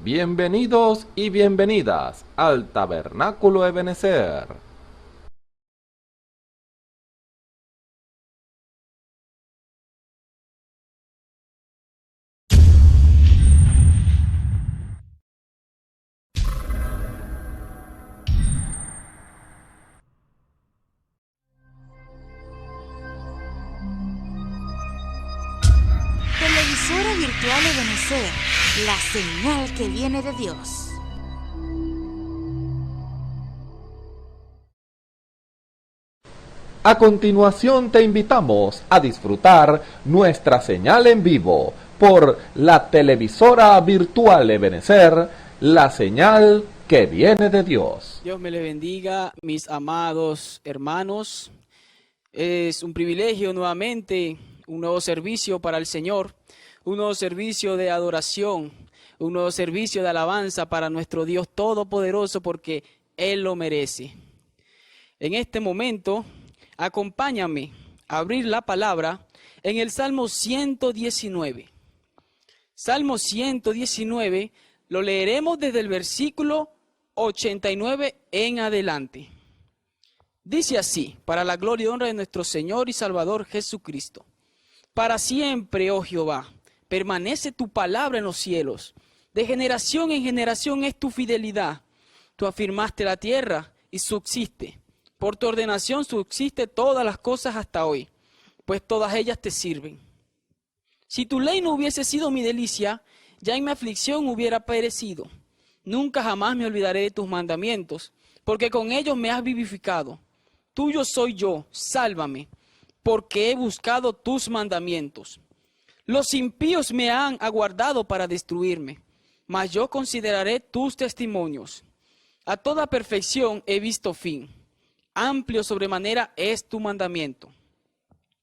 Bienvenidos y bienvenidas al Tabernáculo Ebenezer. Televisora virtual Ebenezer, la señal que viene de Dios. A continuación te invitamos a disfrutar nuestra señal en vivo por la televisora virtual Ebenezer, la señal que viene de Dios. Dios me les bendiga, mis amados hermanos. Es un privilegio nuevamente, un nuevo servicio para el Señor, un nuevo servicio de adoración, un nuevo servicio de alabanza para nuestro Dios Todopoderoso, porque Él lo merece. En este momento, acompáñame a abrir la palabra en el Salmo 119. Salmo 119 lo leeremos desde el versículo 89 en adelante. Dice así: para la gloria y honra de nuestro Señor y Salvador Jesucristo. Para siempre, oh Jehová, permanece tu palabra en los cielos. De generación en generación es tu fidelidad. Tú afirmaste la tierra y subsiste. Por tu ordenación subsiste todas las cosas hasta hoy, pues todas ellas te sirven. Si tu ley no hubiese sido mi delicia, ya en mi aflicción hubiera perecido. Nunca jamás me olvidaré de tus mandamientos, porque con ellos me has vivificado. Tuyo soy yo, sálvame, porque he buscado tus mandamientos. Los impíos me han aguardado para destruirme, mas yo consideraré tus testimonios. A toda perfección he visto fin. Amplio sobremanera es tu mandamiento.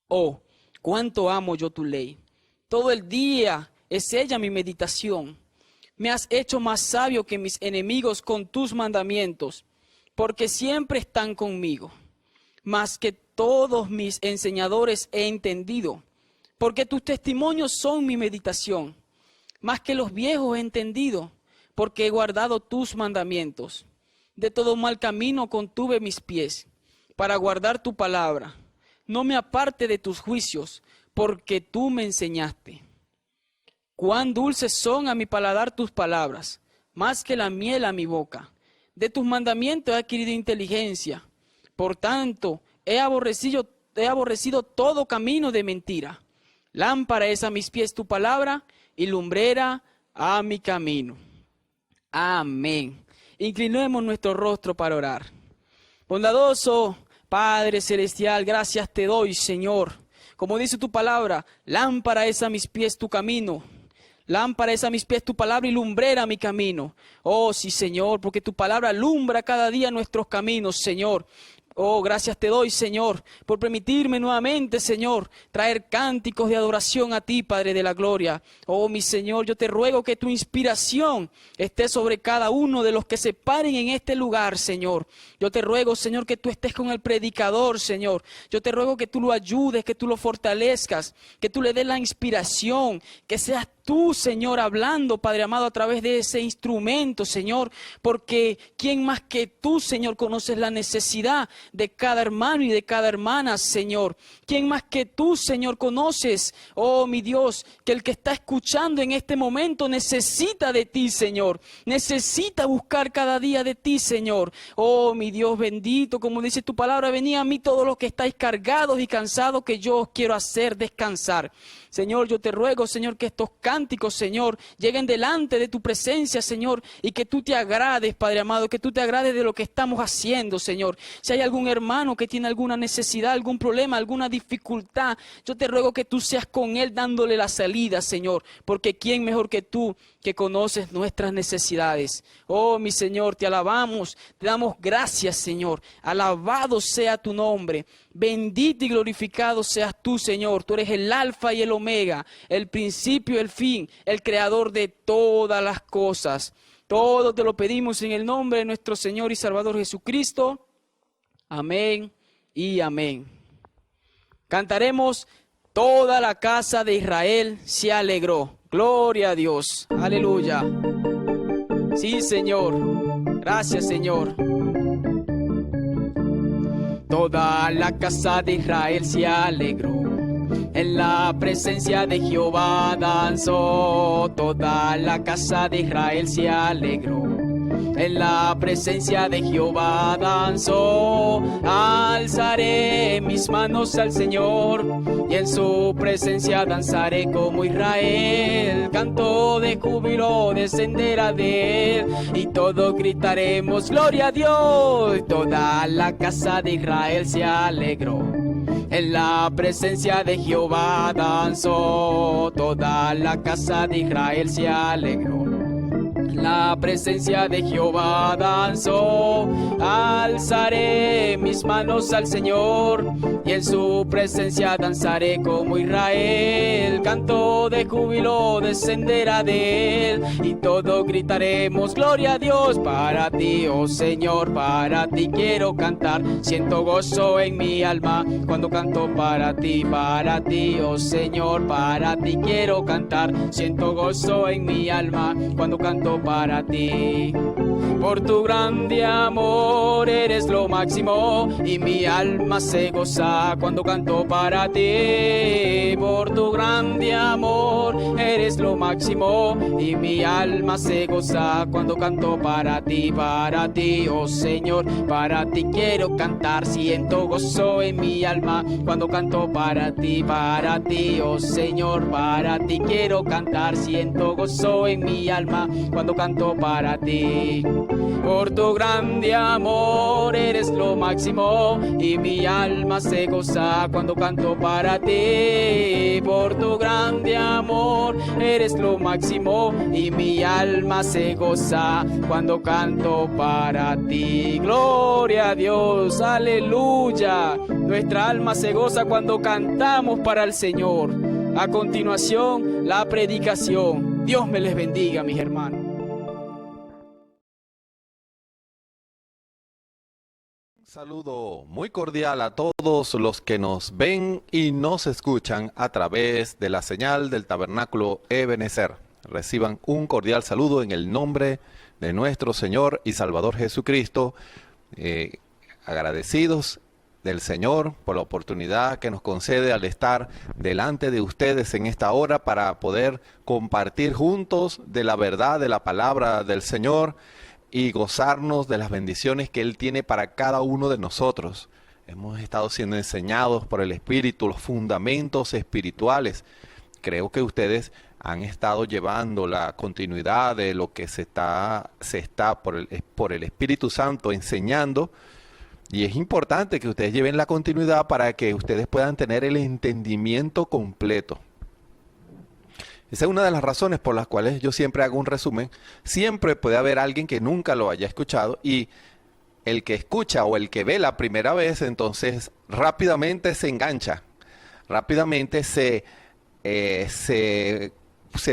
Oh, cuánto amo yo tu ley. Todo el día es ella mi meditación. Me has hecho más sabio que mis enemigos con tus mandamientos, porque siempre están conmigo. Más que todos mis enseñadores he entendido, porque tus testimonios son mi meditación. Más que los viejos he entendido, porque he guardado tus mandamientos. De todo mal camino contuve mis pies, para guardar tu palabra. No me aparte de tus juicios, porque tú me enseñaste. Cuán dulces son a mi paladar tus palabras, más que la miel a mi boca. De tus mandamientos he adquirido inteligencia. Por tanto, he aborrecido todo camino de mentira. Lámpara es a mis pies tu palabra y lumbrera a mi camino. Amén. Inclinemos nuestro rostro para orar. Bondadoso Padre Celestial, gracias te doy, Señor. Como dice tu palabra, lámpara es a mis pies tu camino. Lámpara es a mis pies tu palabra y lumbrera mi camino. Oh, sí, Señor, porque tu palabra alumbra cada día nuestros caminos, Señor. Oh, gracias te doy, Señor, por permitirme nuevamente, Señor, traer cánticos de adoración a ti, Padre de la gloria. Oh, mi Señor, yo te ruego que tu inspiración esté sobre cada uno de los que se paren en este lugar, Señor. Yo te ruego, Señor, que tú estés con el predicador, Señor. Yo te ruego que tú lo ayudes, que tú lo fortalezcas, que tú le des la inspiración, que seas tú, Señor, hablando, Padre amado, a través de ese instrumento, Señor, porque ¿quién más que tú, Señor, conoces la necesidad de cada hermano y de cada hermana, Señor? ¿Quién más que tú, Señor, conoces, oh mi Dios, que el que está escuchando en este momento necesita de ti, Señor? Necesita buscar cada día de ti, Señor. Oh mi Dios bendito, como dice tu palabra, venid a mí todos los que estáis cargados y cansados, que yo os quiero hacer descansar. Señor, yo te ruego, Señor, que estos cánticos, Señor, lleguen delante de tu presencia, Señor, y que tú te agrades, Padre amado, que tú te agrades de lo que estamos haciendo, Señor. Si hay algún hermano que tiene alguna necesidad, algún problema, alguna dificultad, yo te ruego que tú seas con él dándole la salida, Señor, porque ¿quién mejor que tú que conoces nuestras necesidades? Oh, mi Señor, te alabamos, te damos gracias, Señor. Alabado sea tu nombre. Bendito y glorificado seas tú, Señor. Tú eres el alfa y el omega, el principio y el fin, el creador de todas las cosas. Todo te lo pedimos en el nombre de nuestro Señor y Salvador Jesucristo. Amén y amén. Cantaremos: toda la casa de Israel se alegró. Gloria a Dios. Aleluya. Sí, Señor. Gracias, Señor. Toda la casa de Israel se alegró, en la presencia de Jehová danzó. Toda la casa de Israel se alegró, en la presencia de Jehová danzó. Alzaré mis manos al Señor, y en su presencia danzaré como Israel. Canto de júbilo descenderá de él, y todos gritaremos gloria a Dios. Toda la casa de Israel se alegró, en la presencia de Jehová danzó. Toda la casa de Israel se alegró, la presencia de Jehová danzó. Alzaré mis manos al Señor, y en su presencia danzaré como Israel. Canto de júbilo descenderá de él, y todos gritaremos gloria a Dios. Para ti, oh Señor, para ti quiero cantar. Siento gozo en mi alma cuando canto para ti, oh Señor, para ti quiero cantar. Siento gozo en mi alma cuando canto para ti. Por tu grande amor eres lo máximo, y mi alma se goza cuando canto para ti. Por tu grande amor eres lo máximo, y mi alma se goza cuando canto para ti, oh Señor, para ti quiero cantar. Siento gozo en mi alma cuando canto para ti, oh Señor, para ti quiero cantar. Siento gozo en mi alma cuando canto para ti. Por tu grande amor eres lo máximo, y mi alma se goza cuando canto para ti. Por tu grande amor eres lo máximo, y mi alma se goza cuando canto para ti. Gloria a Dios, aleluya. Nuestra alma se goza cuando cantamos para el Señor. A continuación, la predicación. Dios me les bendiga, mis hermanos. Saludo muy cordial a todos los que nos ven y nos escuchan a través de la señal del Tabernáculo Ebenezer. Reciban un cordial saludo en el nombre de nuestro Señor y Salvador Jesucristo. Agradecidos del Señor por la oportunidad que nos concede al estar delante de ustedes en esta hora para poder compartir juntos de la verdad de la palabra del Señor y gozarnos de las bendiciones que Él tiene para cada uno de nosotros. Hemos estado siendo enseñados por el Espíritu los fundamentos espirituales. Creo que ustedes han estado llevando la continuidad de lo que se está por el Espíritu Santo enseñando, y es importante que ustedes lleven la continuidad para que ustedes puedan tener el entendimiento completo. Esa es una de las razones por las cuales yo siempre hago un resumen. Siempre puede haber alguien que nunca lo haya escuchado, y el que escucha o el que ve la primera vez, entonces rápidamente se engancha, rápidamente se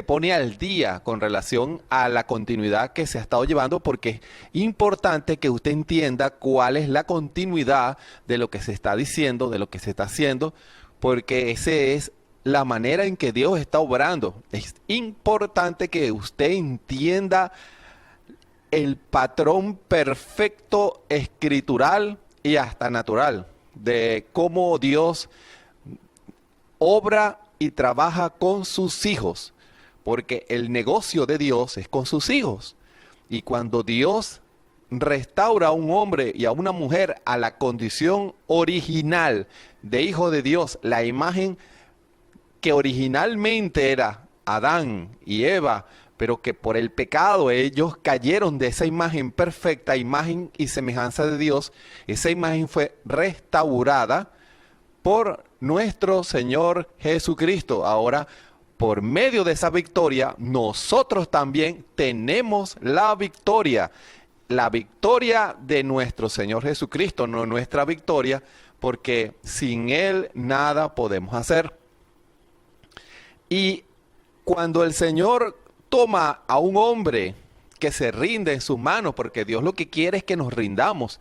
pone al día con relación a la continuidad que se ha estado llevando, porque es importante que usted entienda cuál es la continuidad de lo que se está diciendo, de lo que se está haciendo, porque ese es la manera en que Dios está obrando. Es importante que usted entienda el patrón perfecto escritural y hasta natural de cómo Dios obra y trabaja con sus hijos, porque el negocio de Dios es con sus hijos. Y cuando Dios restaura a un hombre y a una mujer a la condición original de hijo de Dios, la imagen que originalmente era Adán y Eva, pero que por el pecado ellos cayeron de esa imagen perfecta, imagen y semejanza de Dios, esa imagen fue restaurada por nuestro Señor Jesucristo. Ahora, por medio de esa victoria, nosotros también tenemos la victoria de nuestro Señor Jesucristo, no nuestra victoria, porque sin Él nada podemos hacer. Y cuando el Señor toma a un hombre que se rinde en sus manos, porque Dios lo que quiere es que nos rindamos,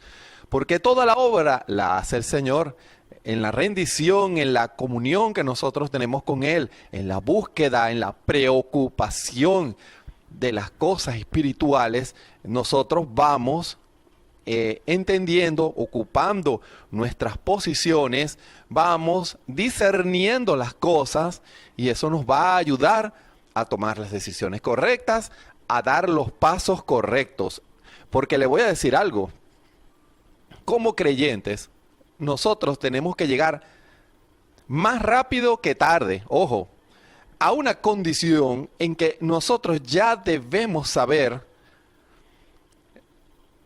porque toda la obra la hace el Señor en la rendición, en la comunión que nosotros tenemos con Él, en la búsqueda, en la preocupación de las cosas espirituales, nosotros vamos entendiendo, ocupando nuestras posiciones, vamos discerniendo las cosas y eso nos va a ayudar a tomar las decisiones correctas, a dar los pasos correctos. Porque le voy a decir algo, como creyentes, nosotros tenemos que llegar más rápido que tarde, ojo, a una condición en que nosotros ya debemos saber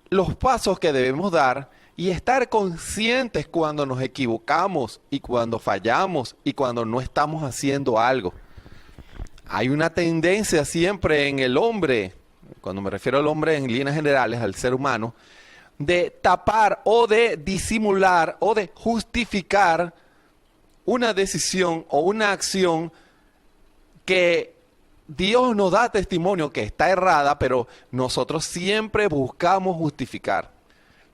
los pasos que debemos dar y estar conscientes cuando nos equivocamos y cuando fallamos y cuando no estamos haciendo algo. Hay una tendencia siempre en el hombre, cuando me refiero al hombre en líneas generales, al ser humano, de tapar o de disimular o de justificar una decisión o una acción que Dios nos da testimonio que está errada, pero nosotros siempre buscamos justificar.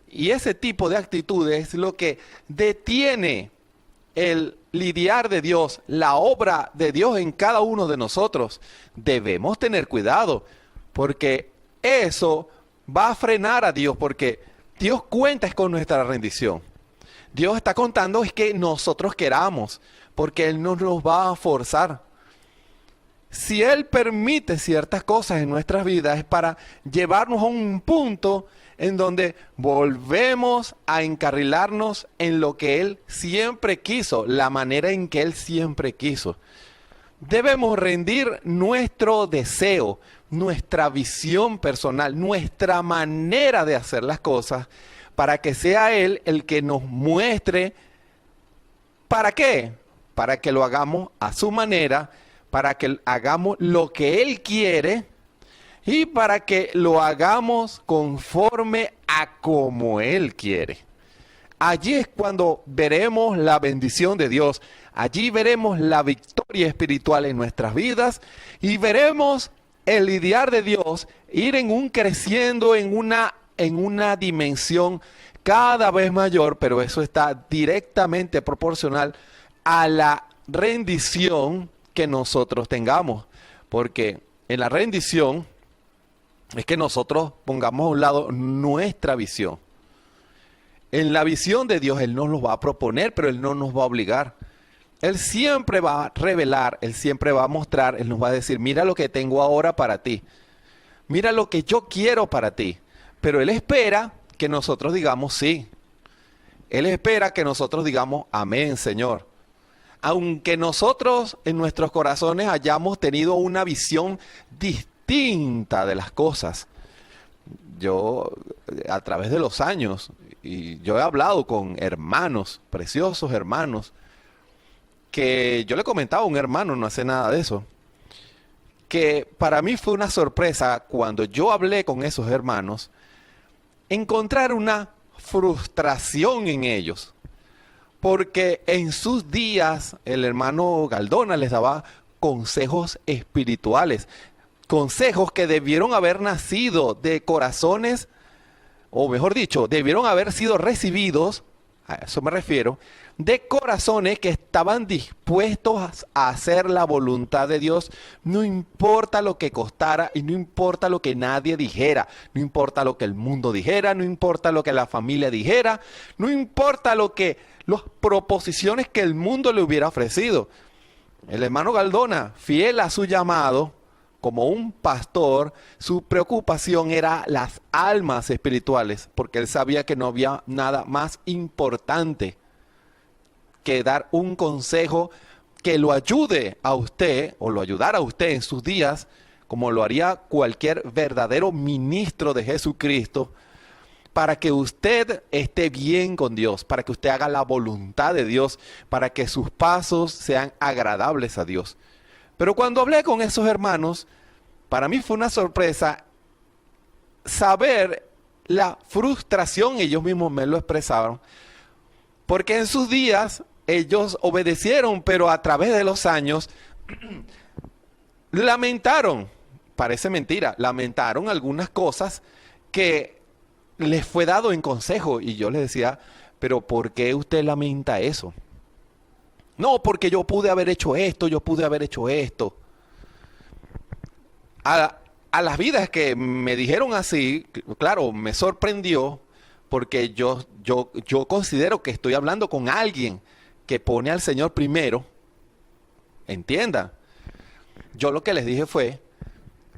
Y ese tipo de actitudes es lo que detiene el lidiar de Dios, la obra de Dios en cada uno de nosotros. Debemos tener cuidado, porque eso va a frenar a Dios, porque Dios cuenta con nuestra rendición. Dios está contando es que nosotros queramos, porque Él no nos va a forzar. Si Él permite ciertas cosas en nuestras vidas es para llevarnos a un punto en donde volvemos a encarrilarnos en lo que Él siempre quiso, la manera en que Él siempre quiso. Debemos rendir nuestro deseo, nuestra visión personal, nuestra manera de hacer las cosas para que sea Él el que nos muestre. ¿Para qué? Para que lo hagamos a su manera, para que hagamos lo que Él quiere y para que lo hagamos conforme a como Él quiere. Allí es cuando veremos la bendición de Dios, allí veremos la victoria espiritual en nuestras vidas y veremos el lidiar de Dios ir en un creciendo en una dimensión cada vez mayor, pero eso está directamente proporcional a la rendición que nosotros tengamos, porque en la rendición es que nosotros pongamos a un lado nuestra visión. En la visión de Dios Él nos lo va a proponer, pero Él no nos va a obligar. Él siempre va a revelar, Él siempre va a mostrar, Él nos va a decir, mira lo que tengo ahora para ti, mira lo que yo quiero para ti, pero Él espera que nosotros digamos sí. Él espera que nosotros digamos amén, Señor. Aunque nosotros en nuestros corazones hayamos tenido una visión distinta de las cosas. Yo, a través de los años, y yo he hablado con hermanos, preciosos hermanos, que yo le comentaba a un hermano, no hace nada de eso, que para mí fue una sorpresa cuando yo hablé con esos hermanos, encontrar una frustración en ellos. Porque en sus días el hermano Galdona les daba consejos espirituales, consejos que debieron haber nacido de corazones, o mejor dicho, debieron haber sido recibidos, a eso me refiero, de corazones que estaban dispuestos a hacer la voluntad de Dios, no importa lo que costara y no importa lo que nadie dijera, no importa lo que el mundo dijera, no importa lo que la familia dijera, no importa lo que las proposiciones que el mundo le hubiera ofrecido. El hermano Galdona, fiel a su llamado, como un pastor, su preocupación era las almas espirituales, porque él sabía que no había nada más importante que dar un consejo que lo ayude a usted, o lo ayudara a usted en sus días, como lo haría cualquier verdadero ministro de Jesucristo, para que usted esté bien con Dios, para que usted haga la voluntad de Dios, para que sus pasos sean agradables a Dios. Pero cuando hablé con esos hermanos, para mí fue una sorpresa saber la frustración, ellos mismos me lo expresaron, porque en sus días ellos obedecieron, pero a través de los años lamentaron, parece mentira, lamentaron algunas cosas que les fue dado en consejo. Y yo les decía, pero ¿por qué usted lamenta eso? No, porque yo pude haber hecho esto, yo pude haber hecho esto. A a las vidas que me dijeron así, claro, me sorprendió porque yo considero que estoy hablando con alguien que pone al Señor primero. Entienda. Yo lo que les dije fue,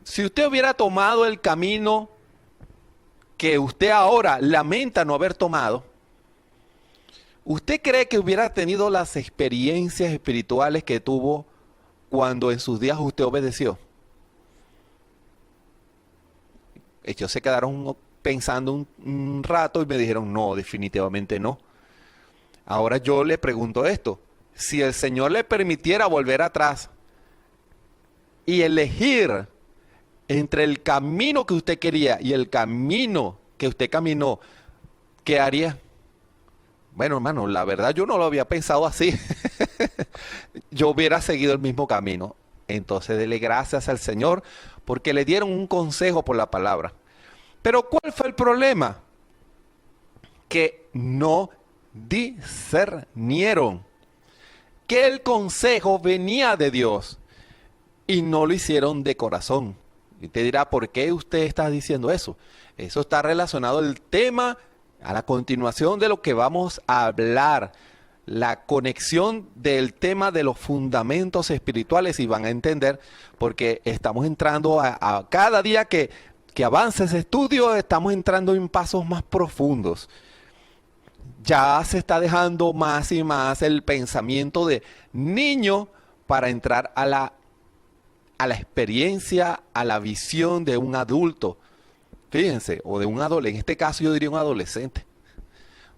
si usted hubiera tomado el camino que usted ahora lamenta no haber tomado, ¿usted cree que hubiera tenido las experiencias espirituales que tuvo cuando en sus días usted obedeció? Ellos se quedaron pensando un rato y me dijeron, no, definitivamente no. Ahora yo le pregunto esto, si el Señor le permitiera volver atrás y elegir entre el camino que usted quería y el camino que usted caminó, ¿qué haría? Bueno, hermano, la verdad yo no lo había pensado así. Yo hubiera seguido el mismo camino. Entonces, dele gracias al Señor porque le dieron un consejo por la palabra. Pero ¿cuál fue el problema? Que no discernieron que el consejo venía de Dios y no lo hicieron de corazón. Y te dirá, ¿por qué usted está diciendo eso? Eso está relacionado al tema, a la continuación de lo que vamos a hablar, la conexión del tema de los fundamentos espirituales, y van a entender, porque estamos entrando a cada día que avanza ese estudio, estamos entrando en pasos más profundos. Ya se está dejando más y más el pensamiento de niño para entrar a la experiencia, a la visión de un adulto. Fíjense, o de un adolescente, en este caso yo diría un adolescente,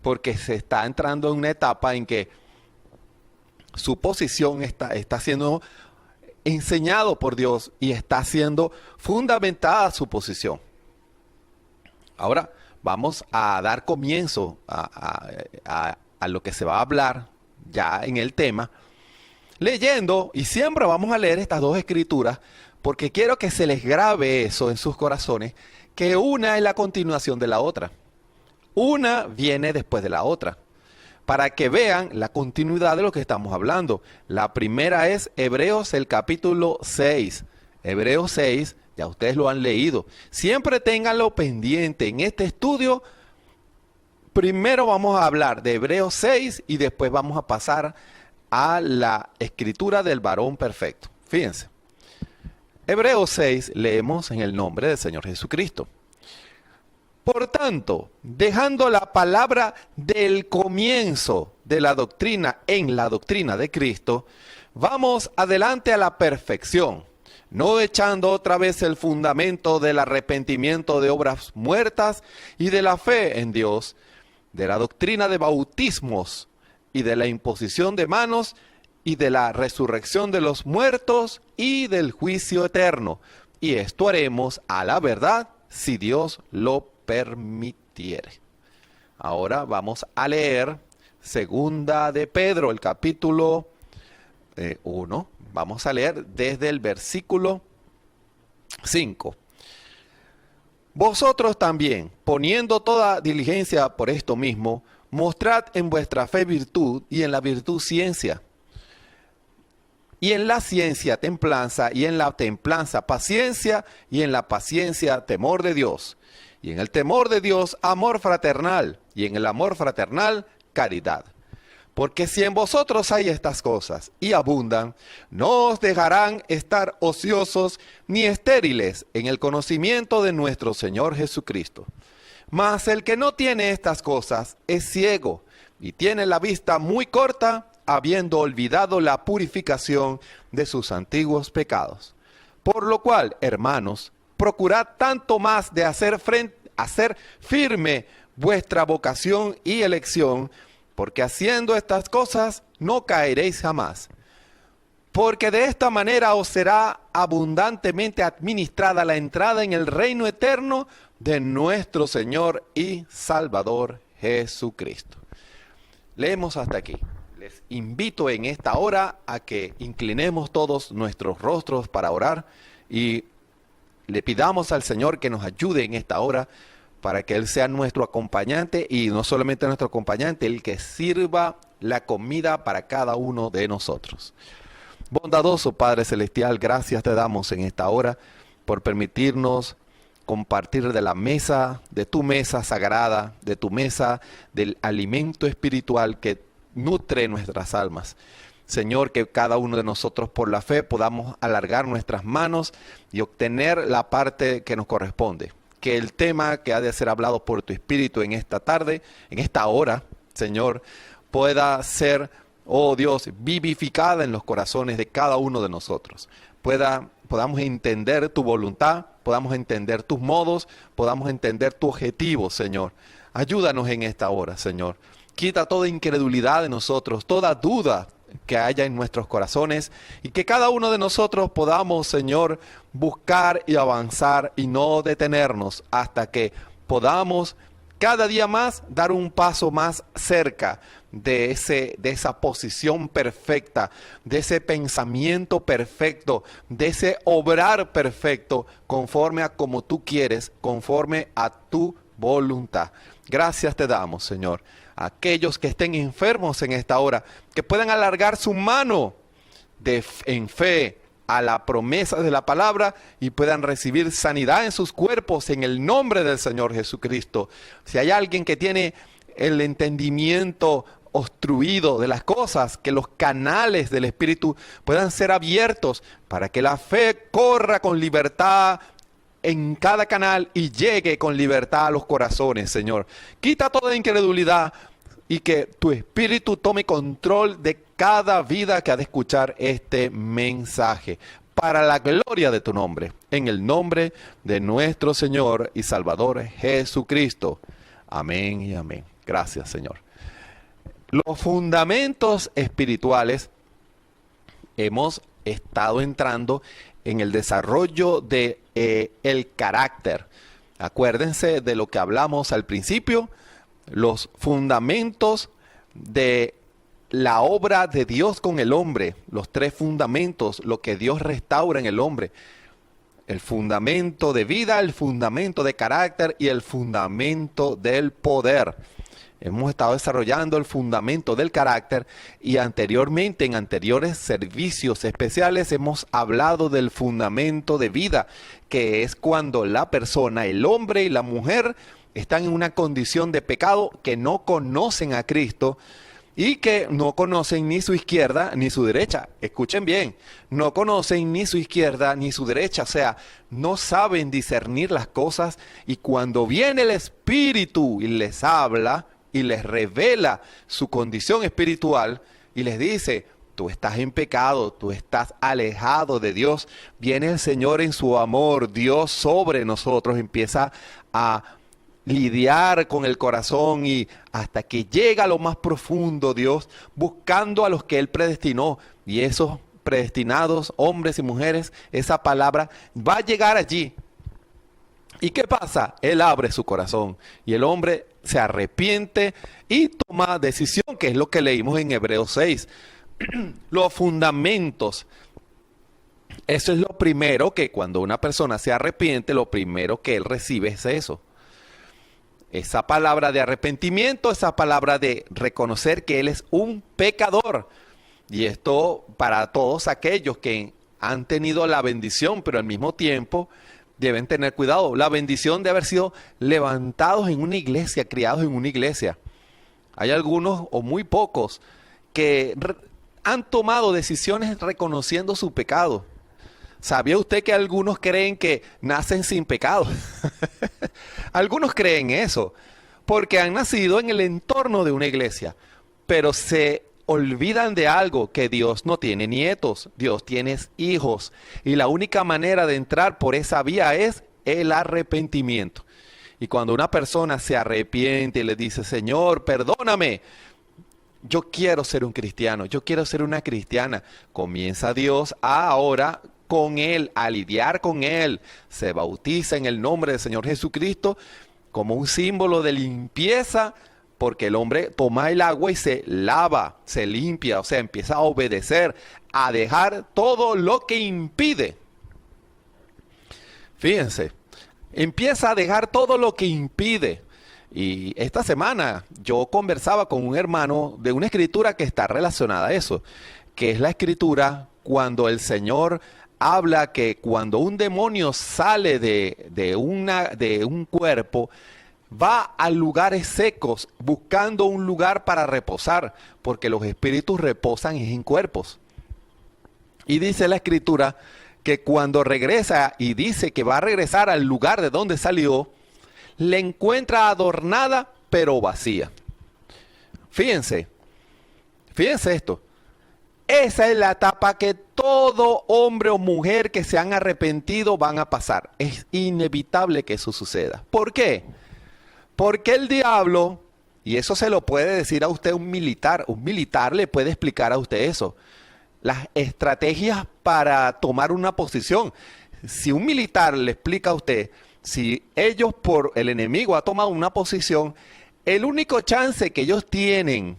porque se está entrando en una etapa en que su posición está siendo enseñado por Dios y está siendo fundamentada su posición. Ahora vamos a dar comienzo a lo que se va a hablar ya en el tema, leyendo, y siempre vamos a leer estas dos escrituras, porque quiero que se les grabe eso en sus corazones, que una es la continuación de la otra. Una viene después de la otra, para que vean la continuidad de lo que estamos hablando. La primera es Hebreos, el capítulo 6. Hebreos 6, ya ustedes lo han leído. Siempre ténganlo pendiente. En este estudio, primero vamos a hablar de Hebreos 6 y después vamos a pasar a la escritura del varón perfecto. Fíjense. Hebreos 6 leemos en el nombre del Señor Jesucristo. Por tanto, dejando la palabra del comienzo de la doctrina en la doctrina de Cristo, vamos adelante a la perfección, no echando otra vez el fundamento del arrepentimiento de obras muertas y de la fe en Dios, de la doctrina de bautismos y de la imposición de manos y de la resurrección de los muertos y del juicio eterno. Y esto haremos a la verdad si Dios lo permitiere. Ahora vamos a leer segunda de Pedro, el capítulo 1. Vamos a leer desde el versículo 5. Vosotros también, poniendo toda diligencia por esto mismo, mostrad en vuestra fe virtud, y en la virtud ciencia, y en la ciencia templanza, y en la templanza paciencia, y en la paciencia temor de Dios, y en el temor de Dios amor fraternal, y en el amor fraternal caridad. Porque si en vosotros hay estas cosas y abundan, no os dejarán estar ociosos ni estériles en el conocimiento de nuestro Señor Jesucristo. Mas el que no tiene estas cosas es ciego y tiene la vista muy corta, habiendo olvidado la purificación de sus antiguos pecados. Por lo cual, hermanos, procurad tanto más de hacer firme vuestra vocación y elección, porque haciendo estas cosas no caeréis jamás. Porque de esta manera os será abundantemente administrada la entrada en el reino eterno de nuestro Señor y Salvador Jesucristo. Leemos hasta aquí. Les invito en esta hora a que inclinemos todos nuestros rostros para orar y le pidamos al Señor que nos ayude en esta hora para que Él sea nuestro acompañante, y no solamente nuestro acompañante, el que sirva la comida para cada uno de nosotros. Bondadoso Padre Celestial, gracias te damos en esta hora por permitirnos compartir de la mesa, de tu mesa sagrada, de tu mesa del alimento espiritual que nutre nuestras almas. Señor, que cada uno de nosotros por la fe podamos alargar nuestras manos y obtener la parte que nos corresponde. Que el tema que ha de ser hablado por tu Espíritu en esta tarde, en esta hora, Señor, pueda ser, oh Dios, vivificada en los corazones de cada uno de nosotros. Podamos entender tu voluntad, podamos entender tus modos, podamos entender tu objetivo, Señor. Ayúdanos en esta hora, Señor. Quita toda incredulidad de nosotros, toda duda que haya en nuestros corazones y que cada uno de nosotros podamos, Señor, buscar y avanzar y no detenernos hasta que podamos cada día más dar un paso más cerca de esa posición perfecta, de ese pensamiento perfecto, de ese obrar perfecto conforme a como tú quieres, conforme a tu voluntad. Gracias te damos, Señor. Aquellos que estén enfermos en esta hora, que puedan alargar su mano en fe a la promesa de la palabra y puedan recibir sanidad en sus cuerpos en el nombre del Señor Jesucristo. Si hay alguien que tiene el entendimiento obstruido de las cosas, que los canales del Espíritu puedan ser abiertos para que la fe corra con libertad en cada canal y llegue con libertad a los corazones, Señor. Quita toda incredulidad y que tu Espíritu tome control de cada vida que ha de escuchar este mensaje, para la gloria de tu nombre, en el nombre de nuestro Señor y Salvador Jesucristo. Amén y amén. Gracias, Señor. Los fundamentos espirituales, hemos estado entrando en el desarrollo de el carácter. Acuérdense de lo que hablamos al principio, los fundamentos de la obra de Dios con el hombre, los tres fundamentos, lo que Dios restaura en el hombre. El fundamento de vida, el fundamento de carácter y el fundamento del poder. Hemos estado desarrollando el fundamento del carácter y anteriormente, en anteriores servicios especiales, hemos hablado del fundamento de vida, que es cuando la persona, el hombre y la mujer, están en una condición de pecado, que no conocen a Cristo y que no conocen ni su izquierda ni su derecha. Escuchen bien, no conocen ni su izquierda ni su derecha, o sea, no saben discernir las cosas, y cuando viene el Espíritu y les habla y les revela su condición espiritual y les dice: tú estás en pecado, tú estás alejado de Dios, viene el Señor en su amor, Dios sobre nosotros, empieza a lidiar con el corazón y hasta que llega a lo más profundo Dios, buscando a los que Él predestinó, y esos predestinados, hombres y mujeres, esa palabra va a llegar allí. ¿Y qué pasa? Él abre su corazón y el hombre se arrepiente y toma decisión, que es lo que leímos en Hebreos 6. Los fundamentos. Eso es lo primero, que cuando una persona se arrepiente, lo primero que él recibe es eso. Esa palabra de arrepentimiento, esa palabra de reconocer que él es un pecador. Y esto para todos aquellos que han tenido la bendición, pero al mismo tiempo deben tener cuidado. La bendición de haber sido levantados en una iglesia, criados en una iglesia. Hay algunos o muy pocos que han tomado decisiones reconociendo su pecado. ¿Sabía usted que algunos creen que nacen sin pecado? Algunos creen eso, porque han nacido en el entorno de una iglesia, pero se olvidan de algo, que Dios no tiene nietos, Dios tiene hijos, y la única manera de entrar por esa vía es el arrepentimiento. Y cuando una persona se arrepiente y le dice: Señor, perdóname, yo quiero ser un cristiano, yo quiero ser una cristiana, comienza Dios ahora con él, a lidiar con él, se bautiza en el nombre del Señor Jesucristo como un símbolo de limpieza, porque el hombre toma el agua y se lava, se limpia, o sea, empieza a obedecer, a dejar todo lo que impide. Fíjense, empieza a dejar todo lo que impide. Y esta semana yo conversaba con un hermano de una escritura que está relacionada a eso, que es la escritura cuando el Señor habla que cuando un demonio sale de un cuerpo, va a lugares secos buscando un lugar para reposar, porque los espíritus reposan en cuerpos. Y dice la Escritura que cuando regresa y dice que va a regresar al lugar de donde salió, le encuentra adornada pero vacía. Fíjense esto. Esa es la etapa que todo hombre o mujer que se han arrepentido van a pasar. Es inevitable que eso suceda. ¿Por qué? Porque el diablo, y eso se lo puede decir a usted un militar le puede explicar a usted eso. Las estrategias para tomar una posición. Si un militar le explica a usted, si el enemigo ha tomado una posición, el único chance que ellos tienen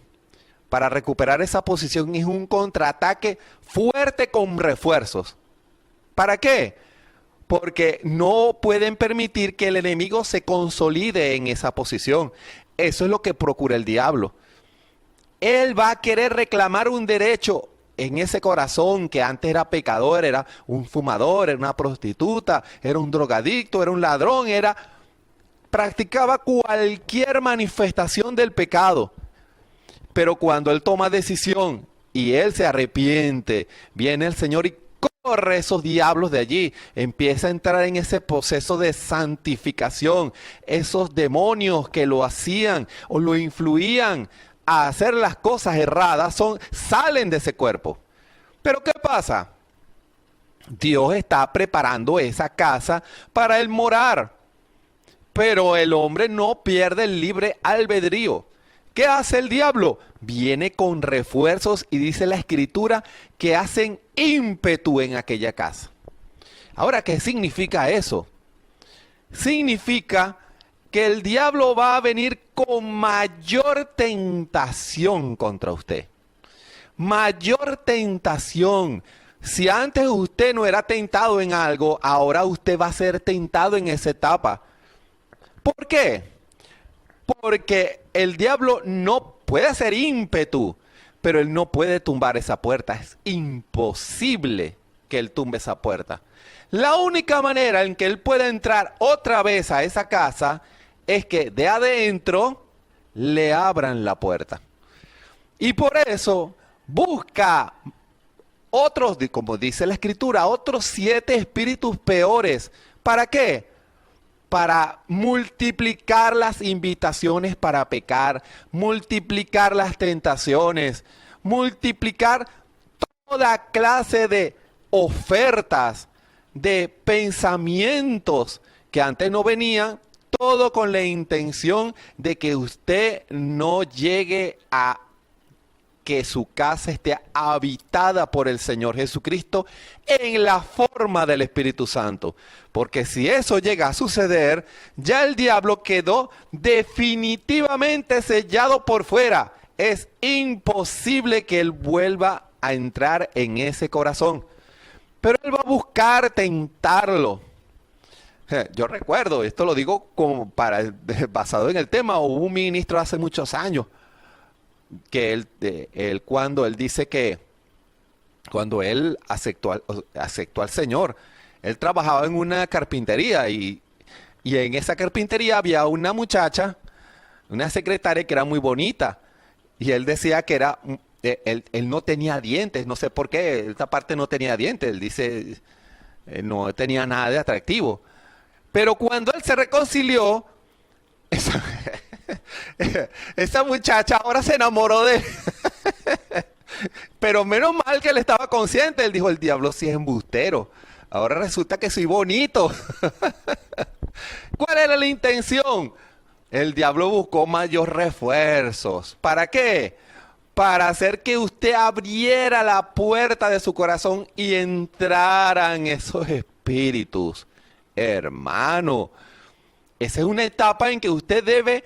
para recuperar esa posición es un contraataque fuerte con refuerzos. ¿Para qué? Porque no pueden permitir que el enemigo se consolide en esa posición. Eso es lo que procura el diablo. Él va a querer reclamar un derecho en ese corazón que antes era pecador, era un fumador, era una prostituta, era un drogadicto, era un ladrón, practicaba cualquier manifestación del pecado. Pero cuando él toma decisión y él se arrepiente, viene el Señor y corre esos diablos de allí, empieza a entrar en ese proceso de santificación. Esos demonios que lo hacían o lo influían a hacer las cosas erradas salen de ese cuerpo. Pero ¿qué pasa? Dios está preparando esa casa para él morar. Pero el hombre no pierde el libre albedrío. ¿Qué hace el diablo? Viene con refuerzos y dice la Escritura que hacen ímpetu en aquella casa. Ahora, ¿qué significa eso? Significa que el diablo va a venir con mayor tentación contra usted. Mayor tentación. Si antes usted no era tentado en algo, ahora usted va a ser tentado en esa etapa. ¿Por qué? Porque el diablo no puede hacer ímpetu, pero él no puede tumbar esa puerta. Es imposible que él tumbe esa puerta. La única manera en que él pueda entrar otra vez a esa casa es que de adentro le abran la puerta. Y por eso busca otros, como dice la Escritura, otros 7 espíritus peores. ¿Para qué? Para multiplicar las invitaciones para pecar, multiplicar las tentaciones, multiplicar toda clase de ofertas, de pensamientos que antes no venían, todo con la intención de que usted no llegue a que su casa esté habitada por el Señor Jesucristo en la forma del Espíritu Santo. Porque si eso llega a suceder, ya el diablo quedó definitivamente sellado por fuera. Es imposible que él vuelva a entrar en ese corazón. Pero él va a buscar tentarlo. Yo recuerdo, esto lo digo basado en el tema, hubo un ministro hace muchos años que cuando él dice que cuando él aceptó al Señor, él trabajaba en una carpintería y en esa carpintería había una muchacha, una secretaria que era muy bonita, y él decía que él no tenía dientes, no sé por qué, esta parte no tenía dientes, él dice no tenía nada de atractivo. Pero cuando él se reconcilió, esa muchacha ahora se enamoró de él. Pero menos mal que él estaba consciente. Él dijo, el diablo sí es embustero. Ahora resulta que soy bonito. ¿Cuál era la intención? El diablo buscó mayores refuerzos. ¿Para qué? Para hacer que usted abriera la puerta de su corazón y entraran esos espíritus. Hermano, esa es una etapa en que usted debe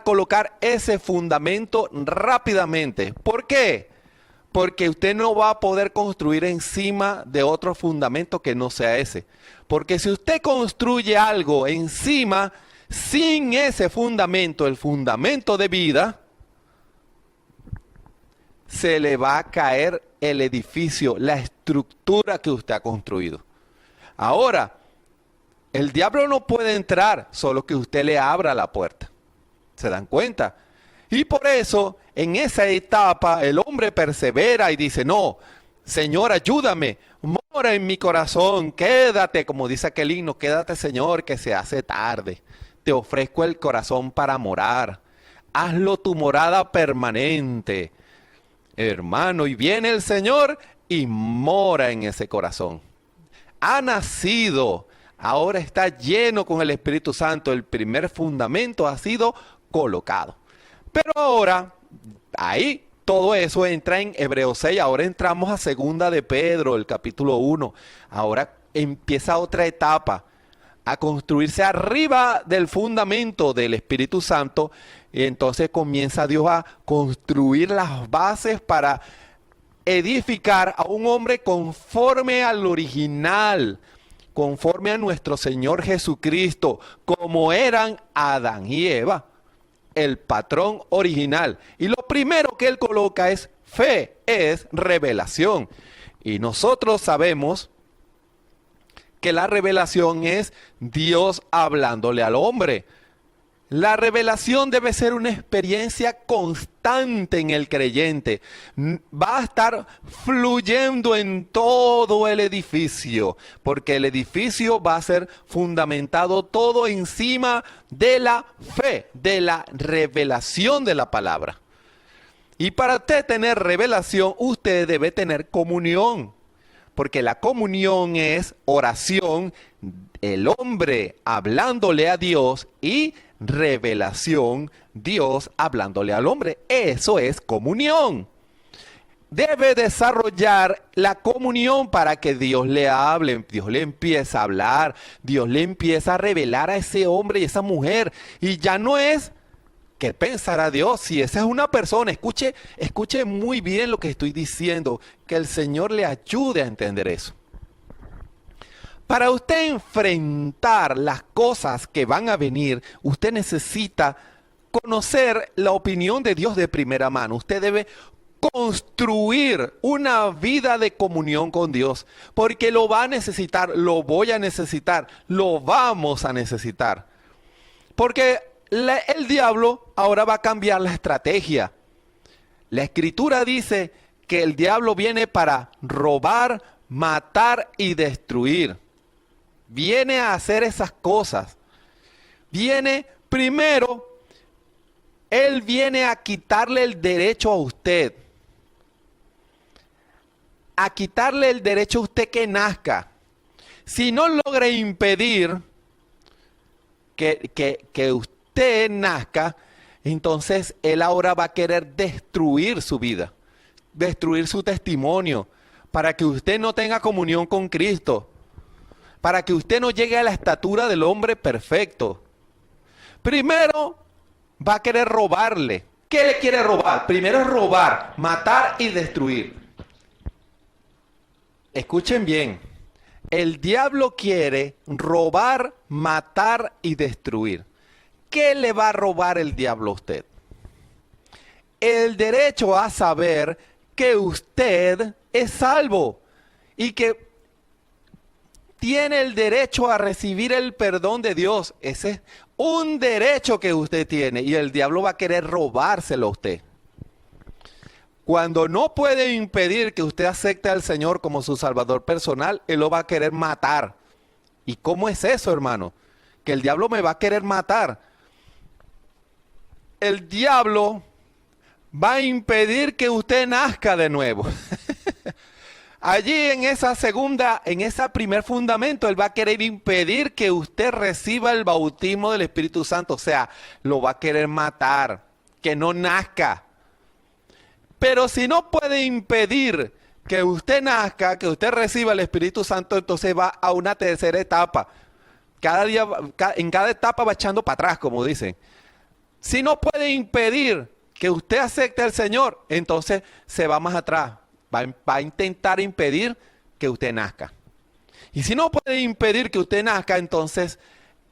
colocar ese fundamento rápidamente. ¿Por qué? Porque usted no va a poder construir encima de otro fundamento que no sea ese. Porque si usted construye algo encima, sin ese fundamento, el fundamento de vida, se le va a caer el edificio, la estructura estructura que usted ha construido. Ahora, el diablo no puede entrar, solo que usted le abra la puerta. ¿Se dan cuenta? Y por eso, en esa etapa, el hombre persevera y dice, no, Señor, ayúdame, mora en mi corazón, quédate, como dice aquel himno, quédate, Señor, que se hace tarde. Te ofrezco el corazón para morar. Hazlo tu morada permanente, hermano. Y viene el Señor y mora en ese corazón. Ha nacido, ahora está lleno con el Espíritu Santo. El primer fundamento ha sido colocado. Pero ahora, ahí todo eso entra en Hebreos 6. Ahora entramos a segunda de Pedro, el capítulo 1. Ahora empieza otra etapa, a construirse arriba del fundamento del Espíritu Santo. Y entonces comienza Dios a construir las bases para edificar a un hombre conforme al original, conforme a nuestro Señor Jesucristo, como eran Adán y Eva, el patrón original. Y lo primero que él coloca es fe, es revelación. Y nosotros sabemos que la revelación es Dios hablándole al hombre. La revelación debe ser una experiencia constante en el creyente. Va a estar fluyendo en todo el edificio, porque el edificio va a ser fundamentado todo encima de la fe, de la revelación de la palabra. Y para usted tener revelación, usted debe tener comunión, porque la comunión es oración, el hombre hablándole a Dios, y revelación, Dios hablándole al hombre. Eso es comunión. Debe desarrollar la comunión para que Dios le hable, Dios le empieza a hablar, Dios le empieza a revelar a ese hombre y esa mujer. Y ya no es ¿qué pensará Dios? Si esa es una persona, escuche muy bien lo que estoy diciendo, que el Señor le ayude a entender eso. Para usted enfrentar las cosas que van a venir, usted necesita conocer la opinión de Dios de primera mano. Usted debe construir una vida de comunión con Dios, porque lo va a necesitar, lo voy a necesitar, lo vamos a necesitar. Porque el diablo ahora va a cambiar la estrategia. La Escritura dice que el diablo viene para robar, matar y destruir. Viene a hacer esas cosas. Primero, él viene a quitarle el derecho a usted. A quitarle el derecho a usted que nazca. Si no logra impedir que usted nazca, entonces él ahora va a querer destruir su vida, destruir su testimonio, para que usted no tenga comunión con Cristo, para que usted no llegue a la estatura del hombre perfecto. Primero va a querer robarle. ¿Qué le quiere robar? Primero es robar, matar y destruir. Escuchen bien, el diablo quiere robar, matar y destruir. ¿Qué le va a robar el diablo a usted? El derecho a saber que usted es salvo y que tiene el derecho a recibir el perdón de Dios. Ese es un derecho que usted tiene y el diablo va a querer robárselo a usted. Cuando no puede impedir que usted acepte al Señor como su Salvador personal, Él lo va a querer matar. ¿Y cómo es eso, hermano? Que el diablo me va a querer matar. El diablo va a impedir que usted nazca de nuevo. Allí en esa primer fundamento, Él va a querer impedir que usted reciba el bautismo del Espíritu Santo. O sea, lo va a querer matar, que no nazca. Pero si no puede impedir que usted nazca, que usted reciba el Espíritu Santo, entonces va a una tercera etapa. En cada etapa va echando para atrás, como dicen. Si no puede impedir que usted acepte al Señor, entonces se va más atrás. Va a intentar impedir que usted nazca. Y si no puede impedir que usted nazca, entonces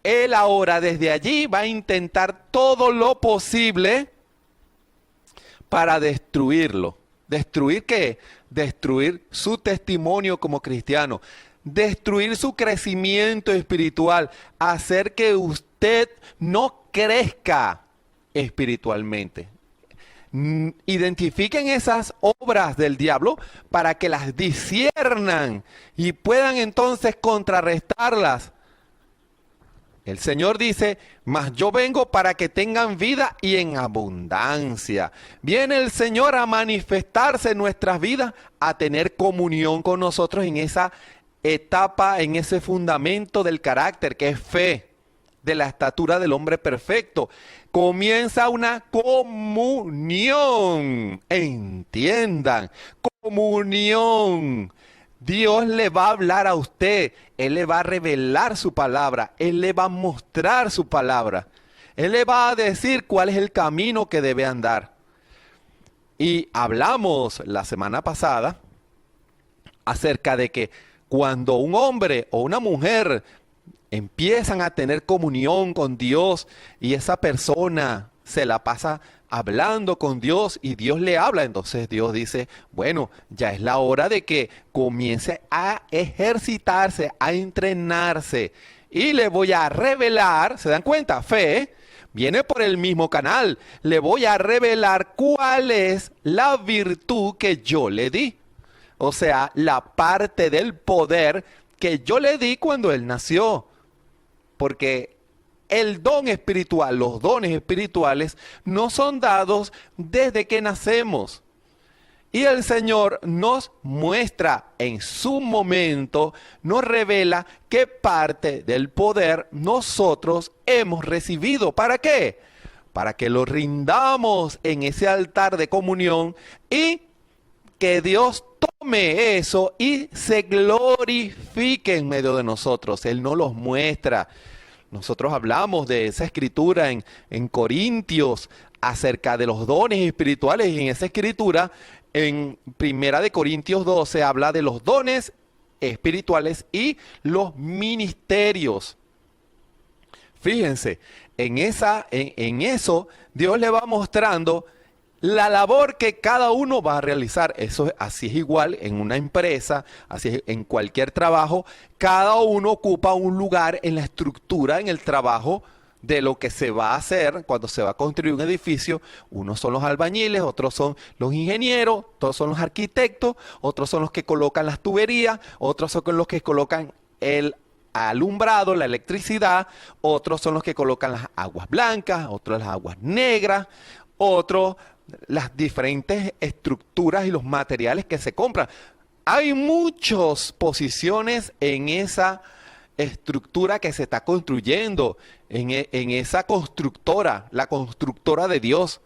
Él ahora desde allí va a intentar todo lo posible para destruirlo. ¿Destruir qué? Destruir su testimonio como cristiano, destruir su crecimiento espiritual, hacer que usted no crezca espiritualmente. Identifiquen esas obras del diablo para que las disciernan y puedan entonces contrarrestarlas. El Señor dice, mas yo vengo para que tengan vida y en abundancia. Viene el Señor a manifestarse en nuestras vidas, a tener comunión con nosotros en esa etapa, en ese fundamento del carácter que es fe, de la estatura del hombre perfecto. Comienza una comunión, entiendan, comunión. Dios le va a hablar a usted, Él le va a revelar su palabra, Él le va a mostrar su palabra, Él le va a decir cuál es el camino que debe andar. Y hablamos la semana pasada acerca de que cuando un hombre o una mujer empiezan a tener comunión con Dios y esa persona se la pasa hablando con Dios y Dios le habla, entonces Dios dice, bueno, ya es la hora de que comience a ejercitarse, a entrenarse y le voy a revelar, ¿se dan cuenta? Fe viene por el mismo canal, le voy a revelar cuál es la virtud que yo le di, o sea, la parte del poder que yo le di cuando él nació, porque el don espiritual, los dones espirituales no son dados desde que nacemos. Y el Señor nos muestra en su momento, nos revela qué parte del poder nosotros hemos recibido. ¿Para qué? Para que lo rindamos en ese altar de comunión y que Dios tome eso y se glorifique en medio de nosotros. Él no los muestra. Nosotros hablamos de esa escritura en Corintios acerca de los dones espirituales y en esa escritura en Primera de Corintios 12 habla de los dones espirituales y los ministerios. Fíjense, en eso Dios le va mostrando la labor que cada uno va a realizar. Así es igual en una empresa, así es en cualquier trabajo. Cada uno ocupa un lugar en la estructura, en el trabajo de lo que se va a hacer cuando se va a construir un edificio. Unos son los albañiles, otros son los ingenieros, otros son los arquitectos, otros son los que colocan las tuberías, otros son los que colocan el alumbrado, la electricidad, otros son los que colocan las aguas blancas, otros las aguas negras, otros las diferentes estructuras y los materiales que se compran. Hay muchas posiciones en esa estructura que se está construyendo, en esa constructora, la constructora de Dios.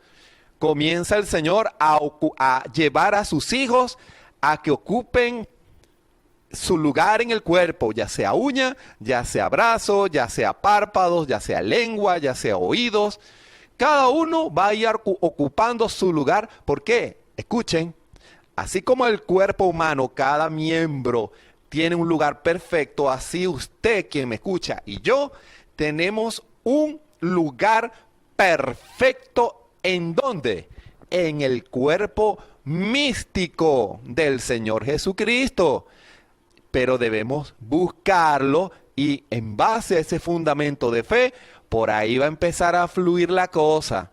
Comienza el Señor a llevar a sus hijos a que ocupen su lugar en el cuerpo, ya sea uña, ya sea brazo, ya sea párpados, ya sea lengua, ya sea oídos. Cada uno va a ir ocupando su lugar. ¿Por qué? Escuchen, así como el cuerpo humano, cada miembro tiene un lugar perfecto, así usted, quien me escucha, y yo, tenemos un lugar perfecto. ¿En dónde? En el cuerpo místico del Señor Jesucristo. Pero debemos buscarlo y en base a ese fundamento de fe, por ahí va a empezar a fluir la cosa.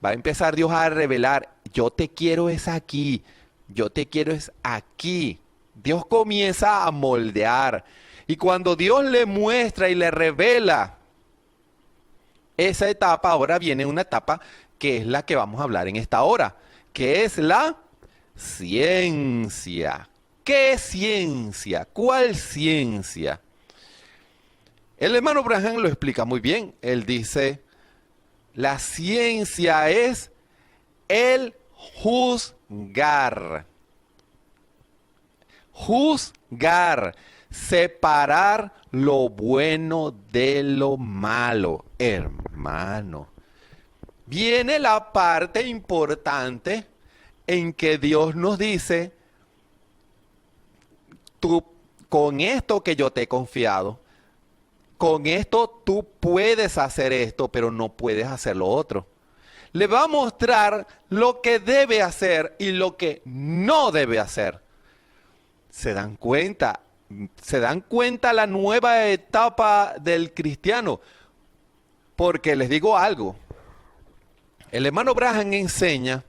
Va a empezar Dios a revelar, yo te quiero es aquí, yo te quiero es aquí. Dios comienza a moldear. Y cuando Dios le muestra y le revela esa etapa, ahora viene una etapa que es la que vamos a hablar en esta hora, que es la ciencia. ¿Qué ciencia? ¿Cuál ciencia? El hermano Branham lo explica muy bien. Él dice, la ciencia es el juzgar. Juzgar, separar lo bueno de lo malo, hermano. Viene la parte importante en que Dios nos dice, tú, con esto que yo te he confiado, con esto tú puedes hacer esto, pero no puedes hacer lo otro. le va a mostrar lo que debe hacer y lo que no debe hacer. ¿Se dan cuenta? ¿Se dan cuenta la nueva etapa del cristiano? Porque les digo algo. El hermano Branham enseña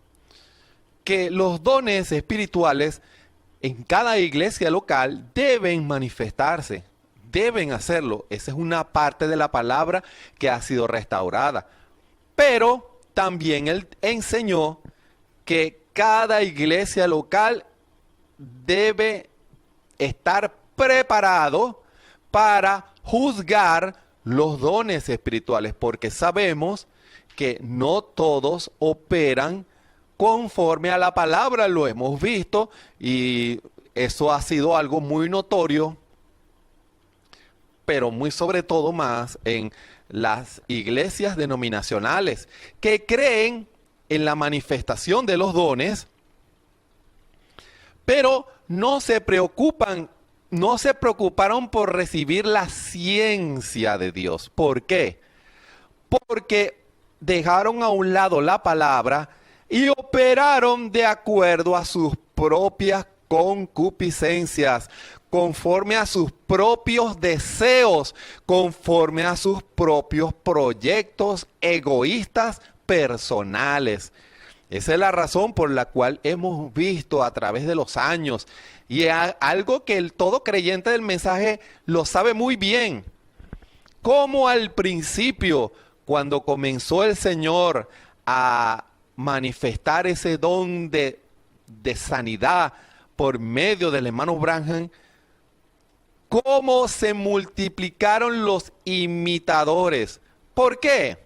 que los dones espirituales en cada iglesia local deben manifestarse, deben hacerlo. Esa es una parte de la palabra que ha sido restaurada. Pero también él enseñó que cada iglesia local debe estar preparado para juzgar los dones espirituales, porque sabemos que no todos operan conforme a la palabra, lo hemos visto, y eso ha sido algo muy notorio, pero muy sobre todo más en las iglesias denominacionales que creen en la manifestación de los dones, pero no se preocuparon por recibir la ciencia de Dios. ¿Por qué? Porque dejaron a un lado la palabra y operaron de acuerdo a sus propias concupiscencias, conforme a sus propios deseos, conforme a sus propios proyectos egoístas personales. Esa es la razón por la cual hemos visto a través de los años, y algo que todo creyente del mensaje lo sabe muy bien, como al principio, cuando comenzó el Señor a manifestar ese don de sanidad por medio del hermano Branham, cómo se multiplicaron los imitadores. ¿Por qué?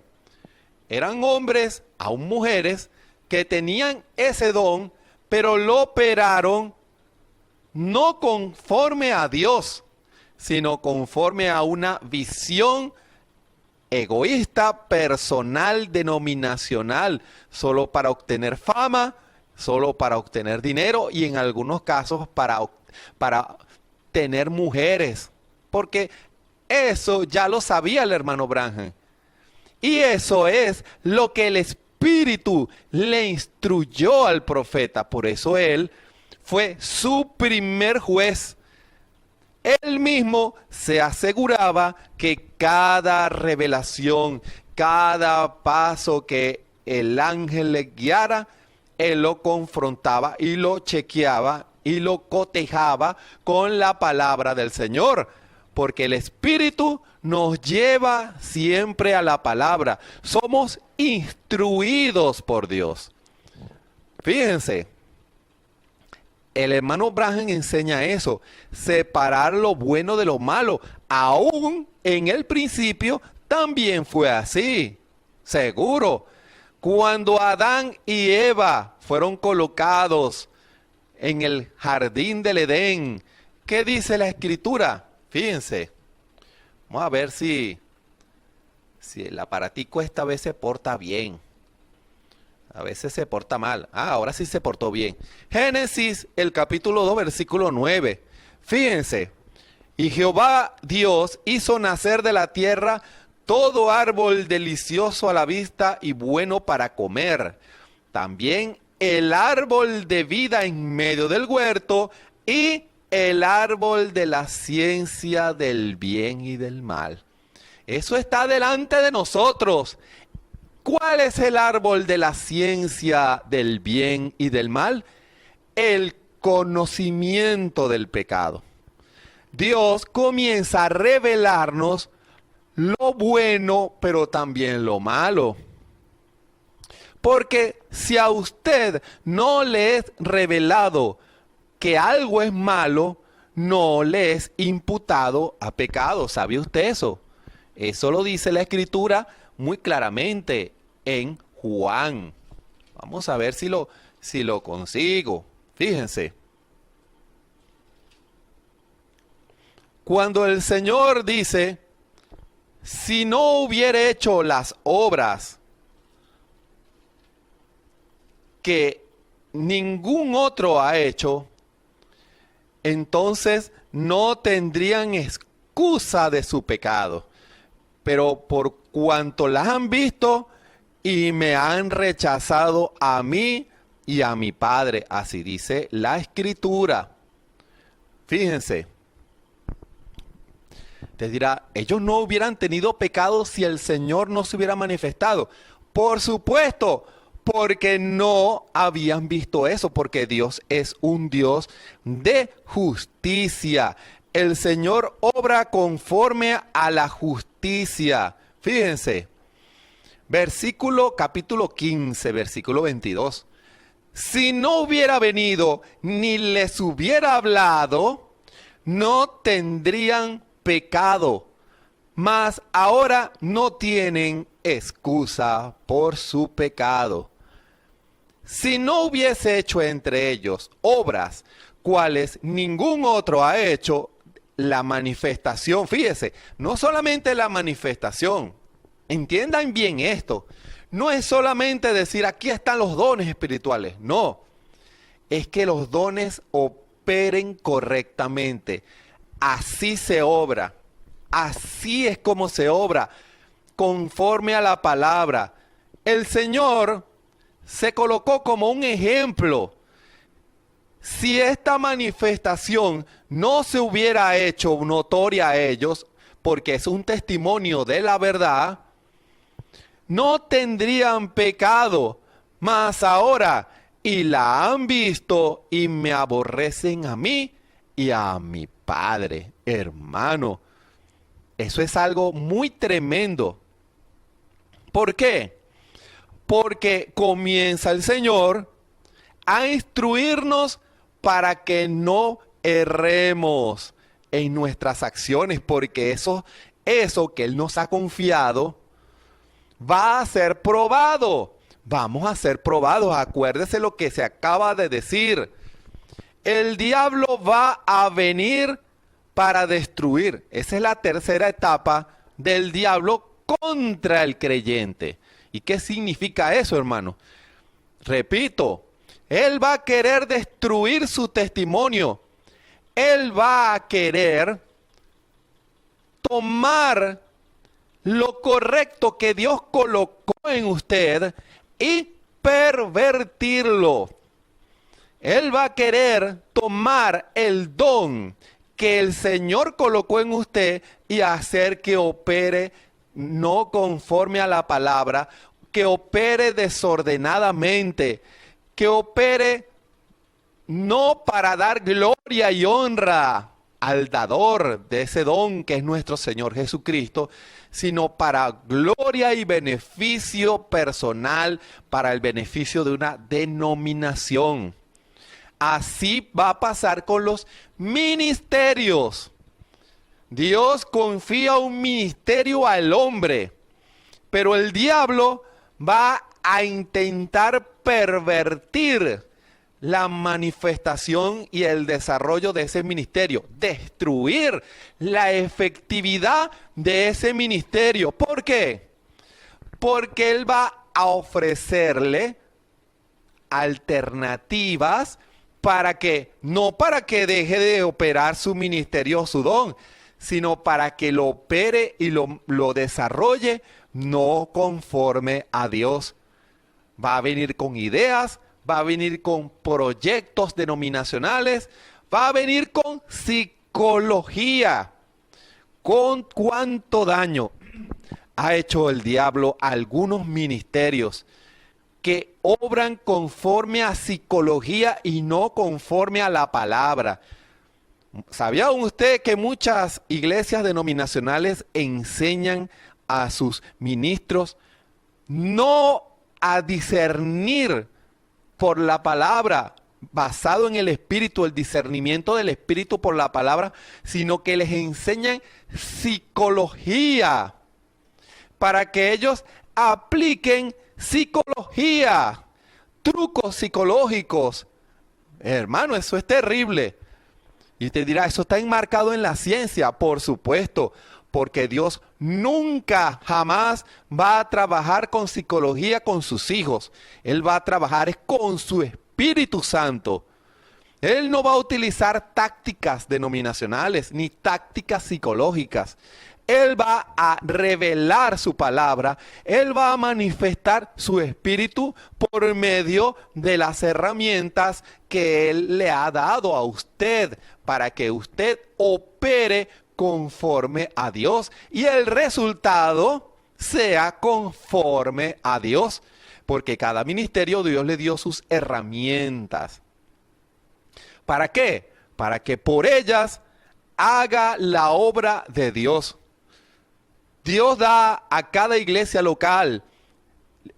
Eran hombres, aún mujeres, que tenían ese don, pero lo operaron no conforme a Dios, sino conforme a una visión egoísta, personal, denominacional, solo para obtener fama, solo para obtener dinero y en algunos casos para tener mujeres, porque eso ya lo sabía el hermano Branham. Y eso es lo que el Espíritu le instruyó al profeta. Por eso él fue su primer juez. Él mismo se aseguraba que cada revelación, cada paso que el ángel le guiara, él lo confrontaba y lo chequeaba y lo cotejaba con la palabra del Señor. Porque el Espíritu nos lleva siempre a la palabra. Somos instruidos por Dios. Fíjense, el hermano Branham enseña eso, separar lo bueno de lo malo. Aún en el principio también fue así, seguro. Cuando Adán y Eva fueron colocados en el jardín del Edén, ¿qué dice la Escritura? Fíjense, vamos a ver si el aparatico esta vez se porta bien. A veces se porta mal. Ahora sí se portó bien. Génesis, el capítulo 2, versículo 9. Fíjense. Y Jehová Dios hizo nacer de la tierra todo árbol delicioso a la vista y bueno para comer. También el árbol de vida en medio del huerto y el árbol de la ciencia del bien y del mal. Eso está delante de nosotros. ¿Cuál es el árbol de la ciencia del bien y del mal? El conocimiento del pecado. Dios comienza a revelarnos lo bueno, pero también lo malo. Porque si a usted no le es revelado que algo es malo, no le es imputado a pecado. ¿Sabe usted eso? Eso lo dice la Escritura muy claramente en Juan. Vamos a ver si lo consigo. Fíjense. Cuando el Señor dice, si no hubiera hecho las obras que ningún otro ha hecho, entonces no tendrían excusa de su pecado. Pero por cuanto las han visto, y me han rechazado a mí y a mi Padre. Así dice la Escritura. Fíjense. Te dirá, ellos no hubieran tenido pecado si el Señor no se hubiera manifestado. Por supuesto, porque no habían visto eso, porque Dios es un Dios de justicia. El Señor obra conforme a la justicia. Fíjense, capítulo 15, versículo 22. Si no hubiera venido ni les hubiera hablado, no tendrían pecado, mas ahora no tienen excusa por su pecado. Si no hubiese hecho entre ellos obras cuales ningún otro ha hecho, la manifestación, fíjese, no solamente la manifestación, entiendan bien esto, no es solamente decir aquí están los dones espirituales, no, es que los dones operen correctamente. Así se obra, así es como se obra, conforme a la palabra. El Señor se colocó como un ejemplo. Si esta manifestación no se hubiera hecho notoria a ellos, porque es un testimonio de la verdad, no tendrían pecado, mas ahora, y la han visto y me aborrecen a mí y a mi Padre. Hermano, eso es algo muy tremendo. ¿Por qué? Porque comienza el Señor a instruirnos para que no erremos en nuestras acciones, porque eso que Él nos ha confiado va a ser probado. Vamos a ser probados. Acuérdese lo que se acaba de decir. El diablo va a venir para destruir. Esa es la tercera etapa del diablo contra el creyente. ¿Y qué significa eso, hermano? Repito, él va a querer destruir su testimonio. Él va a querer tomar lo correcto que Dios colocó en usted y pervertirlo. Él va a querer tomar el don que el Señor colocó en usted y hacer que opere no conforme a la palabra, que opere desordenadamente, que opere no para dar gloria y honra al dador de ese don que es nuestro Señor Jesucristo, sino para gloria y beneficio personal, para el beneficio de una denominación. Así va a pasar con los ministerios. Dios confía un ministerio al hombre, pero el diablo va a intentar pervertir la manifestación y el desarrollo de ese ministerio, destruir la efectividad de ese ministerio. ¿Por qué? Porque él va a ofrecerle alternativas no para que deje de operar su ministerio o su don, sino para que lo opere y lo desarrolle no conforme a Dios. Va a venir con ideas, va a venir con proyectos denominacionales, va a venir con psicología. ¿Con cuánto daño ha hecho el diablo a algunos ministerios que obran conforme a psicología y no conforme a la palabra? ¿Sabía usted que muchas iglesias denominacionales enseñan a sus ministros no a discernir por la palabra, basado en el Espíritu, el discernimiento del Espíritu por la palabra, sino que les enseñan psicología para que ellos apliquen psicología, trucos psicológicos? Hermano, eso es terrible. Y te dirá, eso está enmarcado en la ciencia. Por supuesto, porque Dios nunca, jamás va a trabajar con psicología con sus hijos. Él va a trabajar con su Espíritu Santo. Él no va a utilizar tácticas denominacionales ni tácticas psicológicas. Él va a revelar su palabra, Él va a manifestar su espíritu por medio de las herramientas que Él le ha dado a usted para que usted opere conforme a Dios y el resultado sea conforme a Dios, porque cada ministerio Dios le dio sus herramientas. ¿Para qué? Para que por ellas haga la obra de Dios. Dios da a cada iglesia local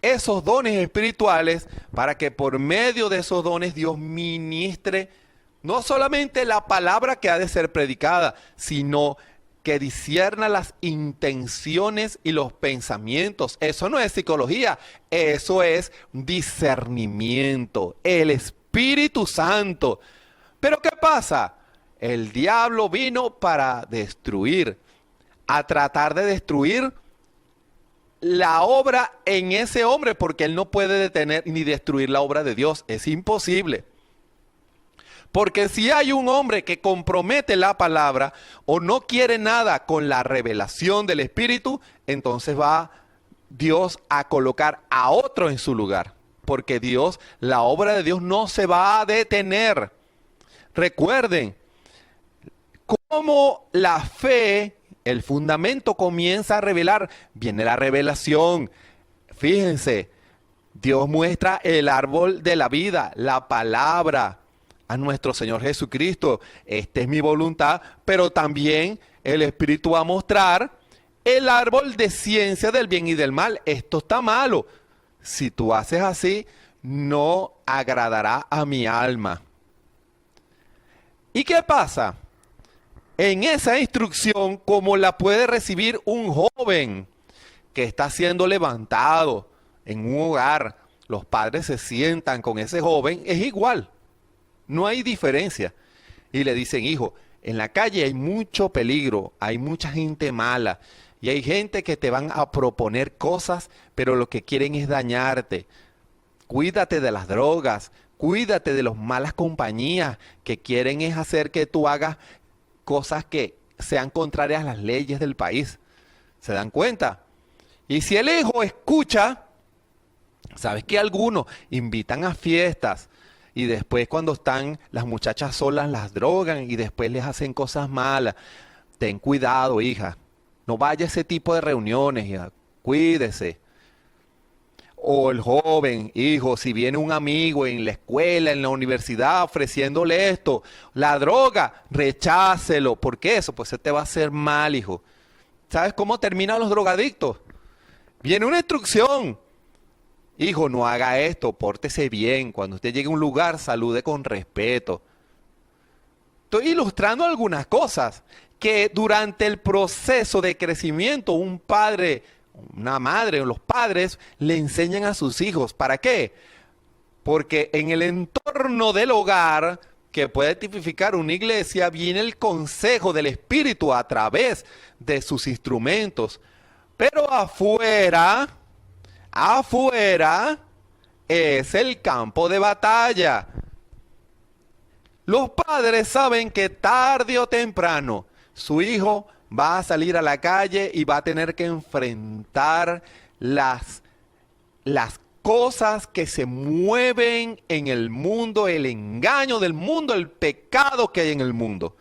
esos dones espirituales para que por medio de esos dones Dios ministre no solamente la palabra que ha de ser predicada, sino que discierna las intenciones y los pensamientos. Eso no es psicología, eso es discernimiento, el Espíritu Santo. Pero ¿qué pasa? El diablo vino para destruir, a tratar de destruir la obra en ese hombre, porque él no puede detener ni destruir la obra de Dios, es imposible. Porque si hay un hombre que compromete la palabra o no quiere nada con la revelación del Espíritu, entonces va Dios a colocar a otro en su lugar. Porque Dios, la obra de Dios no se va a detener. Recuerden, cómo la fe, el fundamento comienza a revelar, viene la revelación. Fíjense, Dios muestra el árbol de la vida, la palabra, a nuestro Señor Jesucristo. Esta es mi voluntad, pero también el Espíritu va a mostrar el árbol de ciencia del bien y del mal. Esto está malo. Si tú haces así, no agradará a mi alma. ¿Y qué pasa? En esa instrucción, como la puede recibir un joven que está siendo levantado en un hogar, los padres se sientan con ese joven, es igual. No hay diferencia. Y le dicen, hijo, en la calle hay mucho peligro, hay mucha gente mala y hay gente que te van a proponer cosas, pero lo que quieren es dañarte. Cuídate de las drogas, cuídate de las malas compañías que quieren es hacer que tú hagas cosas que sean contrarias a las leyes del país. ¿Se dan cuenta? Y si el hijo escucha, ¿sabes que algunos invitan a fiestas? Y después cuando están las muchachas solas las drogan y después les hacen cosas malas. Ten cuidado, hija. No vaya a ese tipo de reuniones, hija. Cuídese. O el joven, hijo, si viene un amigo en la escuela, en la universidad, ofreciéndole esto, la droga, rechácelo. ¿Por qué eso? Pues se te va a hacer mal, hijo. ¿Sabes cómo terminan los drogadictos? Viene una instrucción. Hijo, no haga esto, pórtese bien. Cuando usted llegue a un lugar, salude con respeto. Estoy ilustrando algunas cosas que durante el proceso de crecimiento un padre, una madre o los padres le enseñan a sus hijos. ¿Para qué? Porque en el entorno del hogar, que puede tipificar una iglesia, viene el consejo del Espíritu a través de sus instrumentos. Pero afuera es el campo de batalla. Los padres saben que tarde o temprano su hijo va a salir a la calle y va a tener que enfrentar las cosas que se mueven en el mundo, el engaño del mundo, el pecado que hay en el mundo.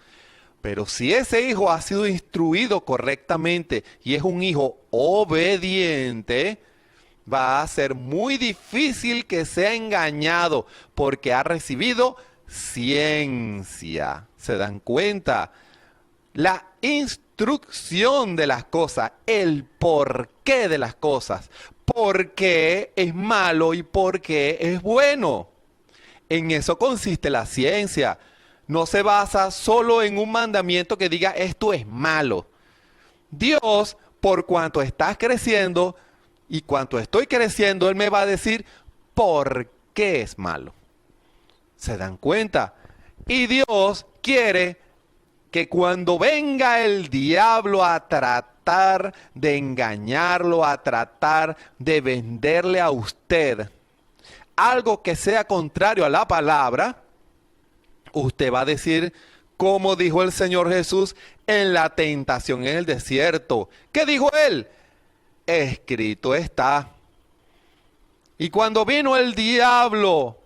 Pero si ese hijo ha sido instruido correctamente y es un hijo obediente, va a ser muy difícil que sea engañado porque ha recibido ciencia. ¿Se dan cuenta? La instrucción de las cosas, el porqué de las cosas, por qué es malo y por qué es bueno. En eso consiste la ciencia. No se basa solo en un mandamiento que diga esto es malo. Dios, por cuanto estás creciendo y cuanto estoy creciendo, Él me va a decir por qué es malo. ¿Se dan cuenta? Y Dios quiere que cuando venga el diablo a tratar de engañarlo, a tratar de venderle a usted algo que sea contrario a la palabra, usted va a decir, como dijo el Señor Jesús, en la tentación en el desierto. ¿Qué dijo él? Escrito está. Y cuando vino el diablo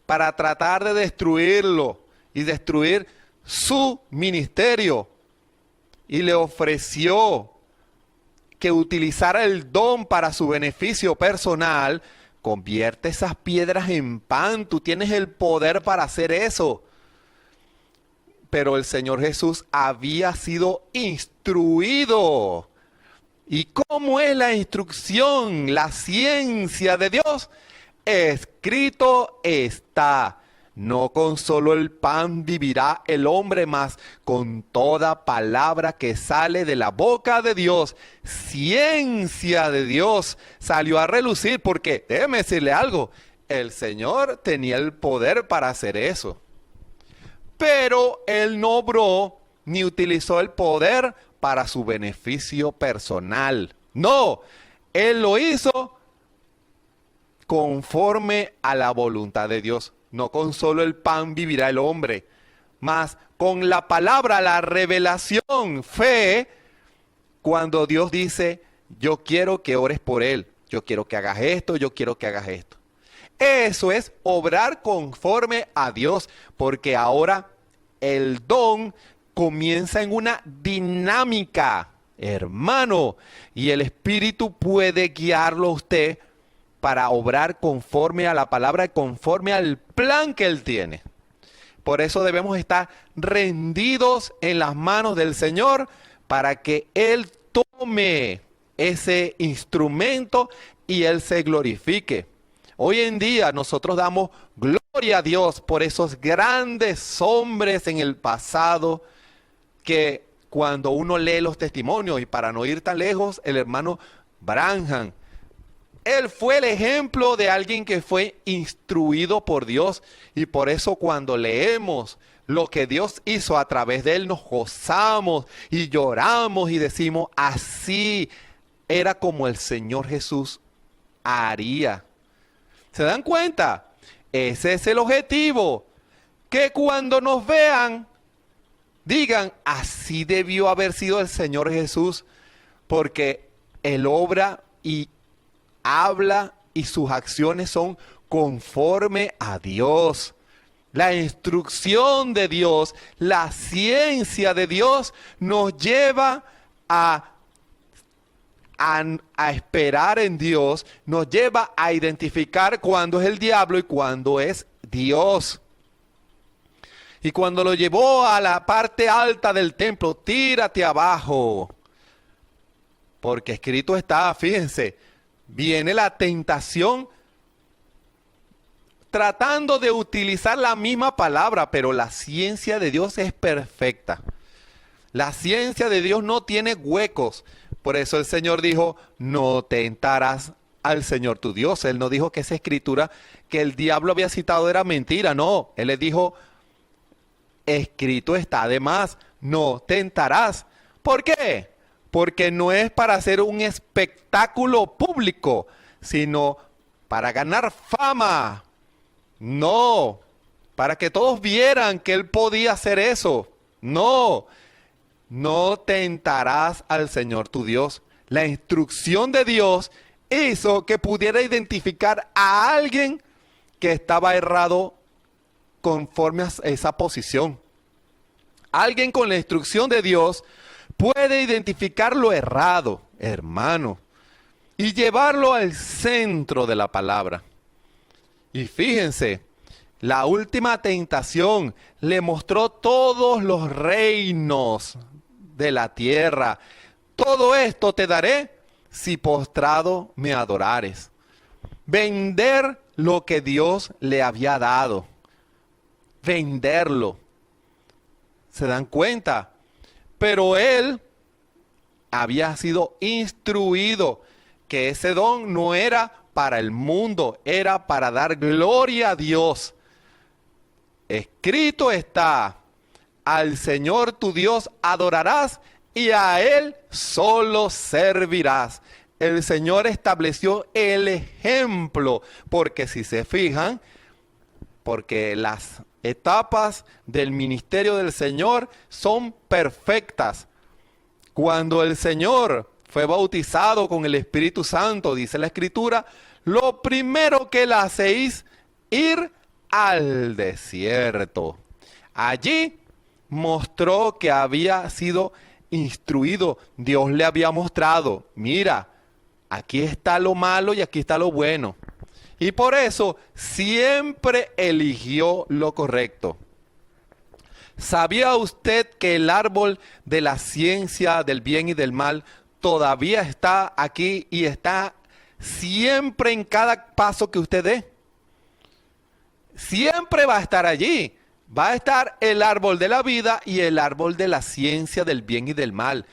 para tratar de destruirlo y destruir su ministerio, y le ofreció que utilizara el don para su beneficio personal, convierte esas piedras en pan. Tú tienes el poder para hacer eso. Pero el Señor Jesús había sido instruido. ¿Y cómo es la instrucción? La ciencia de Dios. Escrito está. No con solo el pan vivirá el hombre, mas con toda palabra que sale de la boca de Dios. Ciencia de Dios salió a relucir, porque déjeme decirle algo, el Señor tenía el poder para hacer eso. Pero Él no obró ni utilizó el poder para su beneficio personal. No, Él lo hizo conforme a la voluntad de Dios. No con solo el pan vivirá el hombre, mas con la palabra, la revelación, fe, cuando Dios dice, yo quiero que ores por él, yo quiero que hagas esto, yo quiero que hagas esto. Eso es obrar conforme a Dios, porque ahora el don comienza en una dinámica, hermano, y el Espíritu puede guiarlo a usted para obrar conforme a la palabra y conforme al plan que Él tiene. Por eso debemos estar rendidos en las manos del Señor para que Él tome ese instrumento y Él se glorifique. Hoy en día nosotros damos gloria a Dios por esos grandes hombres en el pasado que cuando uno lee los testimonios, y para no ir tan lejos, el hermano Branham, él fue el ejemplo de alguien que fue instruido por Dios, y por eso cuando leemos lo que Dios hizo a través de él, nos gozamos y lloramos y decimos, así era como el Señor Jesús haría. ¿Se dan cuenta? Ese es el objetivo, que cuando nos vean, digan, así debió haber sido el Señor Jesús, porque Él obra y habla y sus acciones son conforme a Dios. La instrucción de Dios, la ciencia de Dios nos lleva a esperar en Dios, nos lleva a identificar cuándo es el diablo y cuándo es Dios. Y cuando lo llevó a la parte alta del templo, tírate abajo, porque escrito está, fíjense, viene la tentación tratando de utilizar la misma palabra, pero la ciencia de Dios es perfecta. La ciencia de Dios no tiene huecos. Por eso el Señor dijo, no tentarás al Señor tu Dios. Él no dijo que esa escritura que el diablo había citado era mentira, no. Él le dijo, escrito está, además, no tentarás. ¿Por qué? Porque no es para hacer un espectáculo público, sino para ganar fama. No, para que todos vieran que él podía hacer eso. No, no tentarás al Señor tu Dios. La instrucción de Dios hizo que pudiera identificar a alguien que estaba errado conforme a esa posición. Alguien con la instrucción de Dios puede identificar lo errado, hermano, y llevarlo al centro de la palabra. Y fíjense, la última tentación le mostró todos los reinos de la tierra. Todo esto te daré si postrado me adorares. Vender lo que Dios le había dado. Venderlo. ¿Se dan cuenta? Pero él había sido instruido que ese don no era para el mundo, era para dar gloria a Dios. Escrito está, al Señor tu Dios adorarás y a Él solo servirás. El Señor estableció el ejemplo, porque si se fijan, porque etapas del ministerio del Señor son perfectas. Cuando el Señor fue bautizado con el Espíritu Santo, dice la Escritura, lo primero que él hace es ir al desierto. Allí mostró que había sido instruido. Dios le había mostrado, mira, aquí está lo malo y aquí está lo bueno. Y por eso siempre eligió lo correcto. ¿Sabía usted que el árbol de la ciencia del bien y del mal todavía está aquí y está siempre en cada paso que usted dé? Siempre va a estar allí. Va a estar el árbol de la vida y el árbol de la ciencia del bien y del mal.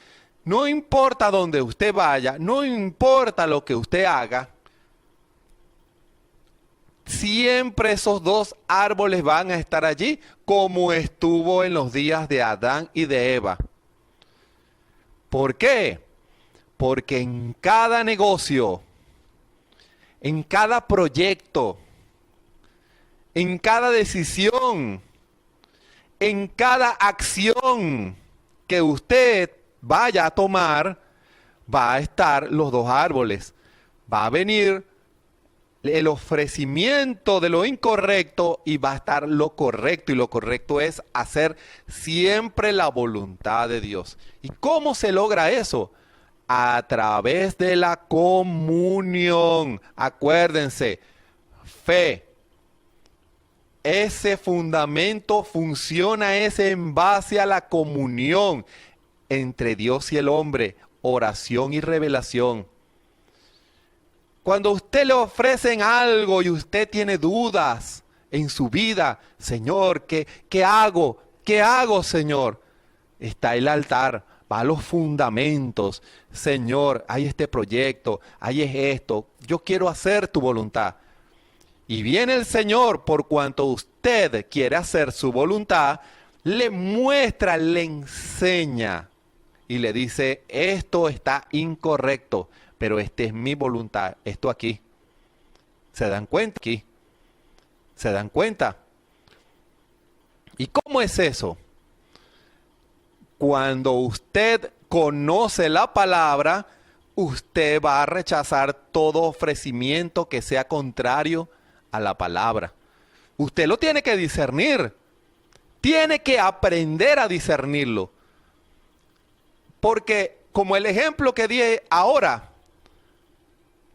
No importa dónde usted vaya, no importa lo que usted haga, siempre esos dos árboles van a estar allí, como estuvo en los días de Adán y de Eva. ¿Por qué? Porque en cada negocio, en cada proyecto, en cada decisión, en cada acción que usted vaya a tomar, va a estar los dos árboles. Va a venir el ofrecimiento de lo incorrecto y va a estar lo correcto. Y lo correcto es hacer siempre la voluntad de Dios. ¿Y cómo se logra eso? A través de la comunión. Acuérdense, fe. Ese fundamento funciona es en base a la comunión entre Dios y el hombre, oración y revelación. Cuando usted le ofrecen algo y usted tiene dudas en su vida, Señor, ¿qué hago? ¿Qué hago, Señor? Está el altar, va a los fundamentos. Señor, hay este proyecto, hay esto, yo quiero hacer tu voluntad. Y viene el Señor, por cuanto usted quiere hacer su voluntad, le muestra, le enseña y le dice, esto está incorrecto, pero esta es mi voluntad, esto aquí. ¿Se dan cuenta aquí? ¿Se dan cuenta? ¿Y cómo es eso? Cuando usted conoce la palabra, usted va a rechazar todo ofrecimiento que sea contrario a la palabra. Usted lo tiene que discernir. Tiene que aprender a discernirlo. Porque, como el ejemplo que di ahora,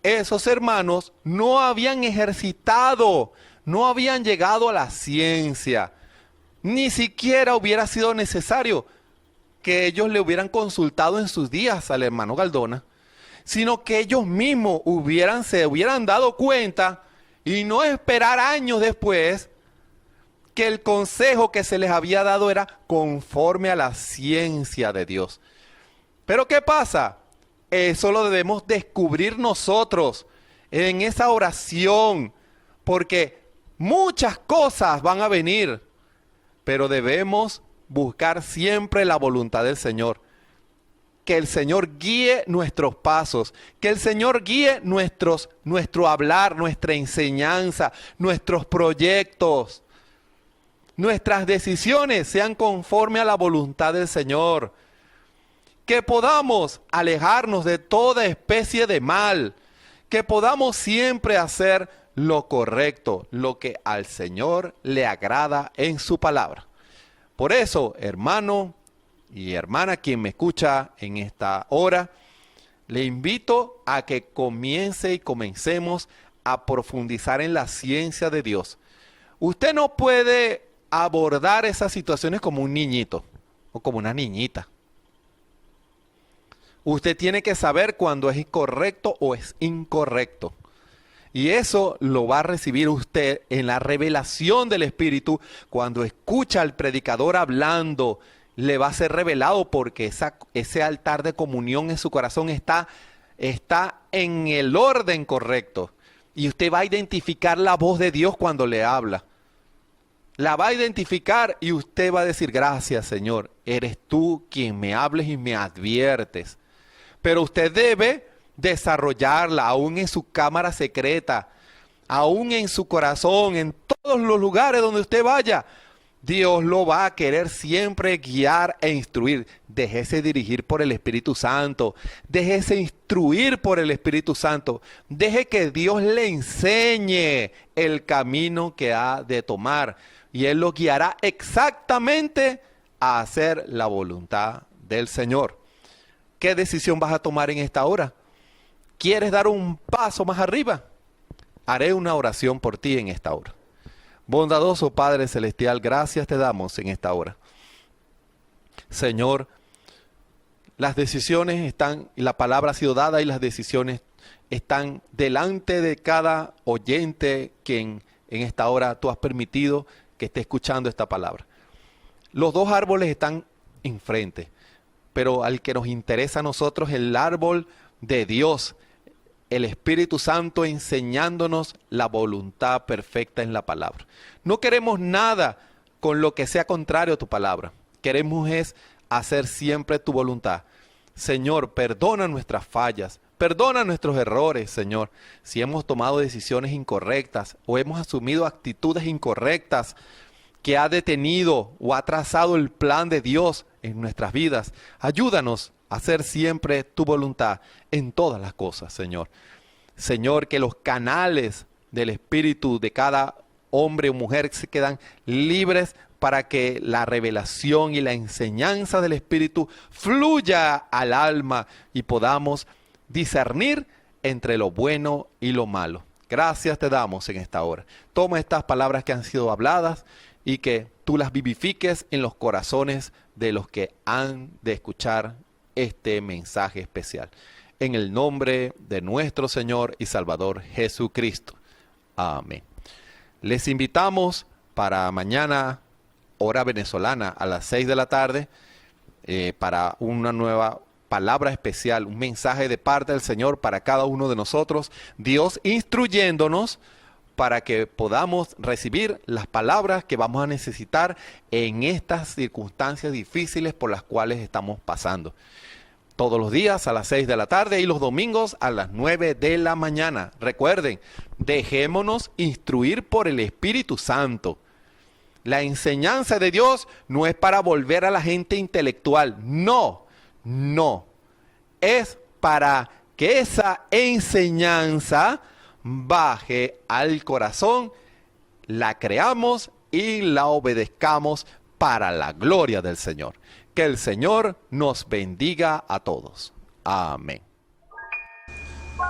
esos hermanos no habían ejercitado, no habían llegado a la ciencia. Ni siquiera hubiera sido necesario que ellos le hubieran consultado en sus días al hermano Galdona, sino que ellos mismos se hubieran dado cuenta y no esperar años después que el consejo que se les había dado era conforme a la ciencia de Dios. Pero ¿qué pasa? Eso lo debemos descubrir nosotros en esa oración, porque muchas cosas van a venir, pero debemos buscar siempre la voluntad del Señor. Que el Señor guíe nuestros pasos, que el Señor guíe nuestro hablar, nuestra enseñanza, nuestros proyectos. Nuestras decisiones sean conforme a la voluntad del Señor. Que podamos alejarnos de toda especie de mal. Que podamos siempre hacer lo correcto, lo que al Señor le agrada en su palabra. Por eso, hermano y hermana, quien me escucha en esta hora, le invito a que comencemos a profundizar en la ciencia de Dios. Usted no puede abordar esas situaciones como un niñito o como una niñita. Usted tiene que saber cuándo es correcto o es incorrecto. Y eso lo va a recibir usted en la revelación del Espíritu. Cuando escucha al predicador hablando, le va a ser revelado, porque ese altar de comunión en su corazón está en el orden correcto. Y usted va a identificar la voz de Dios cuando le habla. La va a identificar y usted va a decir, gracias, Señor, eres tú quien me hables y me adviertes. Pero usted debe desarrollarla aún en su cámara secreta, aún en su corazón, en todos los lugares donde usted vaya. Dios lo va a querer siempre guiar e instruir. Déjese dirigir por el Espíritu Santo. Déjese instruir por el Espíritu Santo. Deje que Dios le enseñe el camino que ha de tomar. Y Él lo guiará exactamente a hacer la voluntad del Señor. ¿Qué decisión vas a tomar en esta hora? ¿Quieres dar un paso más arriba? Haré una oración por ti en esta hora. Bondadoso Padre Celestial, gracias te damos en esta hora. Señor, las decisiones están, y la palabra ha sido dada y las decisiones están delante de cada oyente que en esta hora tú has permitido que esté escuchando esta palabra. Los dos árboles están enfrente, pero al que nos interesa a nosotros el árbol de Dios, el Espíritu Santo enseñándonos la voluntad perfecta en la palabra. No queremos nada con lo que sea contrario a tu palabra. Queremos es hacer siempre tu voluntad. Señor, perdona nuestras fallas, perdona nuestros errores, Señor. Si hemos tomado decisiones incorrectas o hemos asumido actitudes incorrectas que ha detenido o ha trazado el plan de Dios en nuestras vidas, ayúdanos a hacer siempre tu voluntad en todas las cosas, Señor. Señor, que los canales del Espíritu de cada hombre o mujer se quedan libres para que la revelación y la enseñanza del Espíritu fluya al alma y podamos discernir entre lo bueno y lo malo. Gracias te damos en esta hora. Toma estas palabras que han sido habladas y que tú las vivifiques en los corazones de los que han de escuchar este mensaje especial. En el nombre de nuestro Señor y Salvador Jesucristo. Amén. Les invitamos para mañana, hora venezolana, a las 6 de la tarde, para una nueva palabra especial, un mensaje de parte del Señor para cada uno de nosotros. Dios instruyéndonos para que podamos recibir las palabras que vamos a necesitar en estas circunstancias difíciles por las cuales estamos pasando. Todos los días a las 6 de la tarde y los domingos a las 9 de la mañana. Recuerden, dejémonos instruir por el Espíritu Santo. La enseñanza de Dios no es para volver a la gente intelectual. No, no. Es para que esa enseñanza baje al corazón, la creamos y la obedezcamos para la gloria del Señor. Que el Señor nos bendiga a todos. Amén.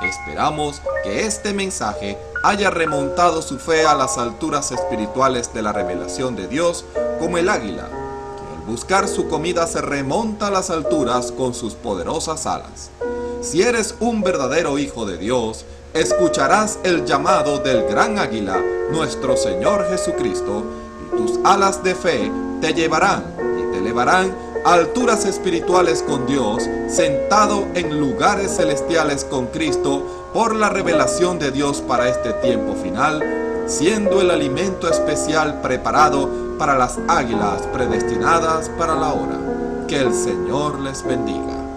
Esperamos que este mensaje haya remontado su fe a las alturas espirituales de la revelación de Dios, como el águila, que al buscar su comida se remonta a las alturas con sus poderosas alas. Si eres un verdadero hijo de Dios, escucharás el llamado del gran águila, nuestro Señor Jesucristo, y tus alas de fe te llevarán y te elevarán a alturas espirituales con Dios, sentado en lugares celestiales con Cristo, por la revelación de Dios para este tiempo final, siendo el alimento especial preparado para las águilas predestinadas para la hora. Que el Señor les bendiga.